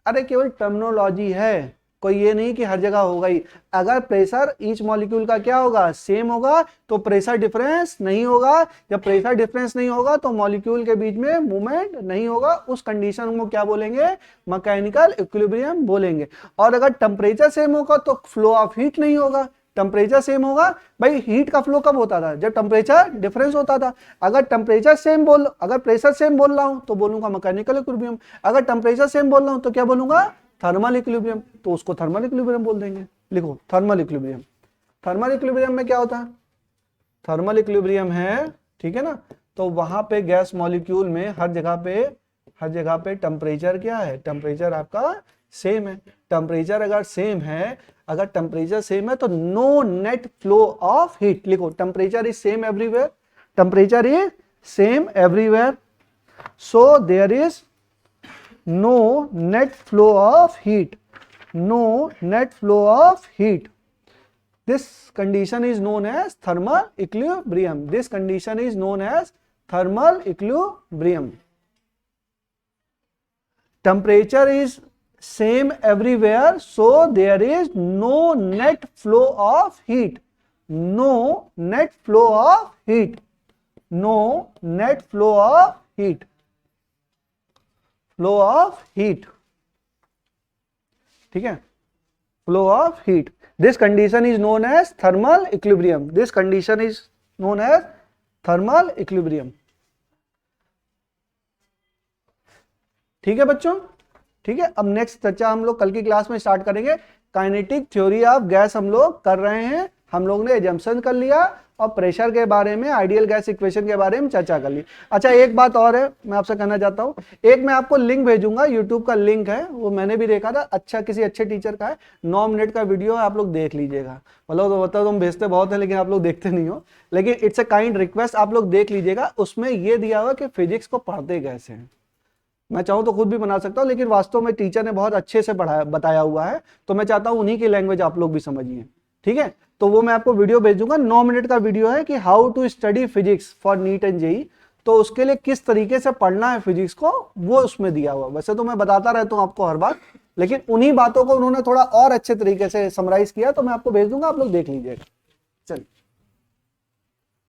अरे केवल टर्मिनोलॉजी है, कोई ये नहीं कि हर जगह होगा ही। अगर प्रेशर ईच मॉलिक्यूल का क्या होगा, सेम होगा, तो प्रेशर डिफरेंस नहीं होगा। जब प्रेशर डिफरेंस नहीं होगा तो मॉलिक्यूल के बीच में मूवमेंट नहीं होगा। उस कंडीशन को क्या बोलेंगे, मैकेनिकल इक्विलिब्रियम बोलेंगे। और अगर टेम्परेचर सेम होगा तो फ्लो ऑफ हीट नहीं होगा। टेम्परेचर सेम होगा, भाई हीट का फ्लो कब होता था, जब टेम्परेचर डिफरेंस होता था। अगर टेम्परेचर सेम अगर प्रेशर सेम बोल रहा हूं तो बोलूंगा मैकेनिकल इक्विलिब्रियम। अगर टेम्परेचर सेम बोल रहा हूं तो क्या बोलूंगा, थर्मल इक्विलिब्रियम। तो उसको थर्मल इक्विलिब्रियम बोल देंगे। लिखो थर्मल इक्विलिब्रियम। थर्मल इक्विलिब्रियम में क्या होता है, थर्मल इक्विलिब्रियम है, ठीक है ना, तो वहां पे गैस मॉलिक्यूल में हर जगह पे टेम्परेचर क्या है, टेम्परेचर आपका सेम है। टेम्परेचर अगर सेम है, अगर टेम्परेचर सेम है तो no net flow of heat. लिखो temperature is same everywhere, temperature is same everywhere, so there is no net flow of heat, no net flow of heat. This condition is known as thermal equilibrium. This condition is known as thermal equilibrium. Temperature is same everywhere, so there is no net flow of heat. No net flow of heat. No net flow of heat. Flow of heat, ठीक है, flow of heat. This condition is known as thermal equilibrium. This condition is known as thermal equilibrium. ठीक है बच्चों, ठीक है। अब नेक्स्ट चर्चा हम लोग कल की क्लास में स्टार्ट करेंगे। काइनेटिक थ्योरी ऑफ गैस हम लोग कर रहे हैं। हम लोग ने एजम्पशन कर लिया और प्रेशर के बारे में, आइडियल गैस इक्वेशन के बारे में चर्चा कर ली। अच्छा एक बात और है मैं आपसे कहना चाहता हूँ, एक मैं आपको लिंक भेजूंगा, यूट्यूब का लिंक है, वो मैंने भी देखा था, अच्छा किसी अच्छे टीचर का है, 9 मिनट का वीडियो है, आप लोग देख लीजिएगा। मतलब तो बता तुम भेजते बहुत है लेकिन आप लोग देखते नहीं हो, लेकिन इट्स अ काइंड रिक्वेस्ट, आप लोग देख लीजिएगा। उसमें ये दिया हुआ कि फिजिक्स को पढ़ते कैसे हैं। मैं चाहूँ तो खुद भी बना सकता हूँ, लेकिन वास्तव में टीचर ने बहुत अच्छे से बताया हुआ है, तो मैं चाहता हूँ उन्हीं की लैंग्वेज आप लोग भी समझिए। ठीक है, तो वो मैं आपको वीडियो भेज दूंगा, 9 मिनट का वीडियो है कि how to study physics for NEET and JEE. तो उसके लिए किस तरीके से पढ़ना है फिजिक्स को, वो उसमें दिया हुआ। वैसे तो मैं बताता रहता हूँ आपको हर बार, लेकिन उन्हीं बातों को उन्होंने थोड़ा और अच्छे तरीके से समराइज किया, तो मैं आपको भेज दूंगा, आप लोग देख लीजिएगा। चलिए।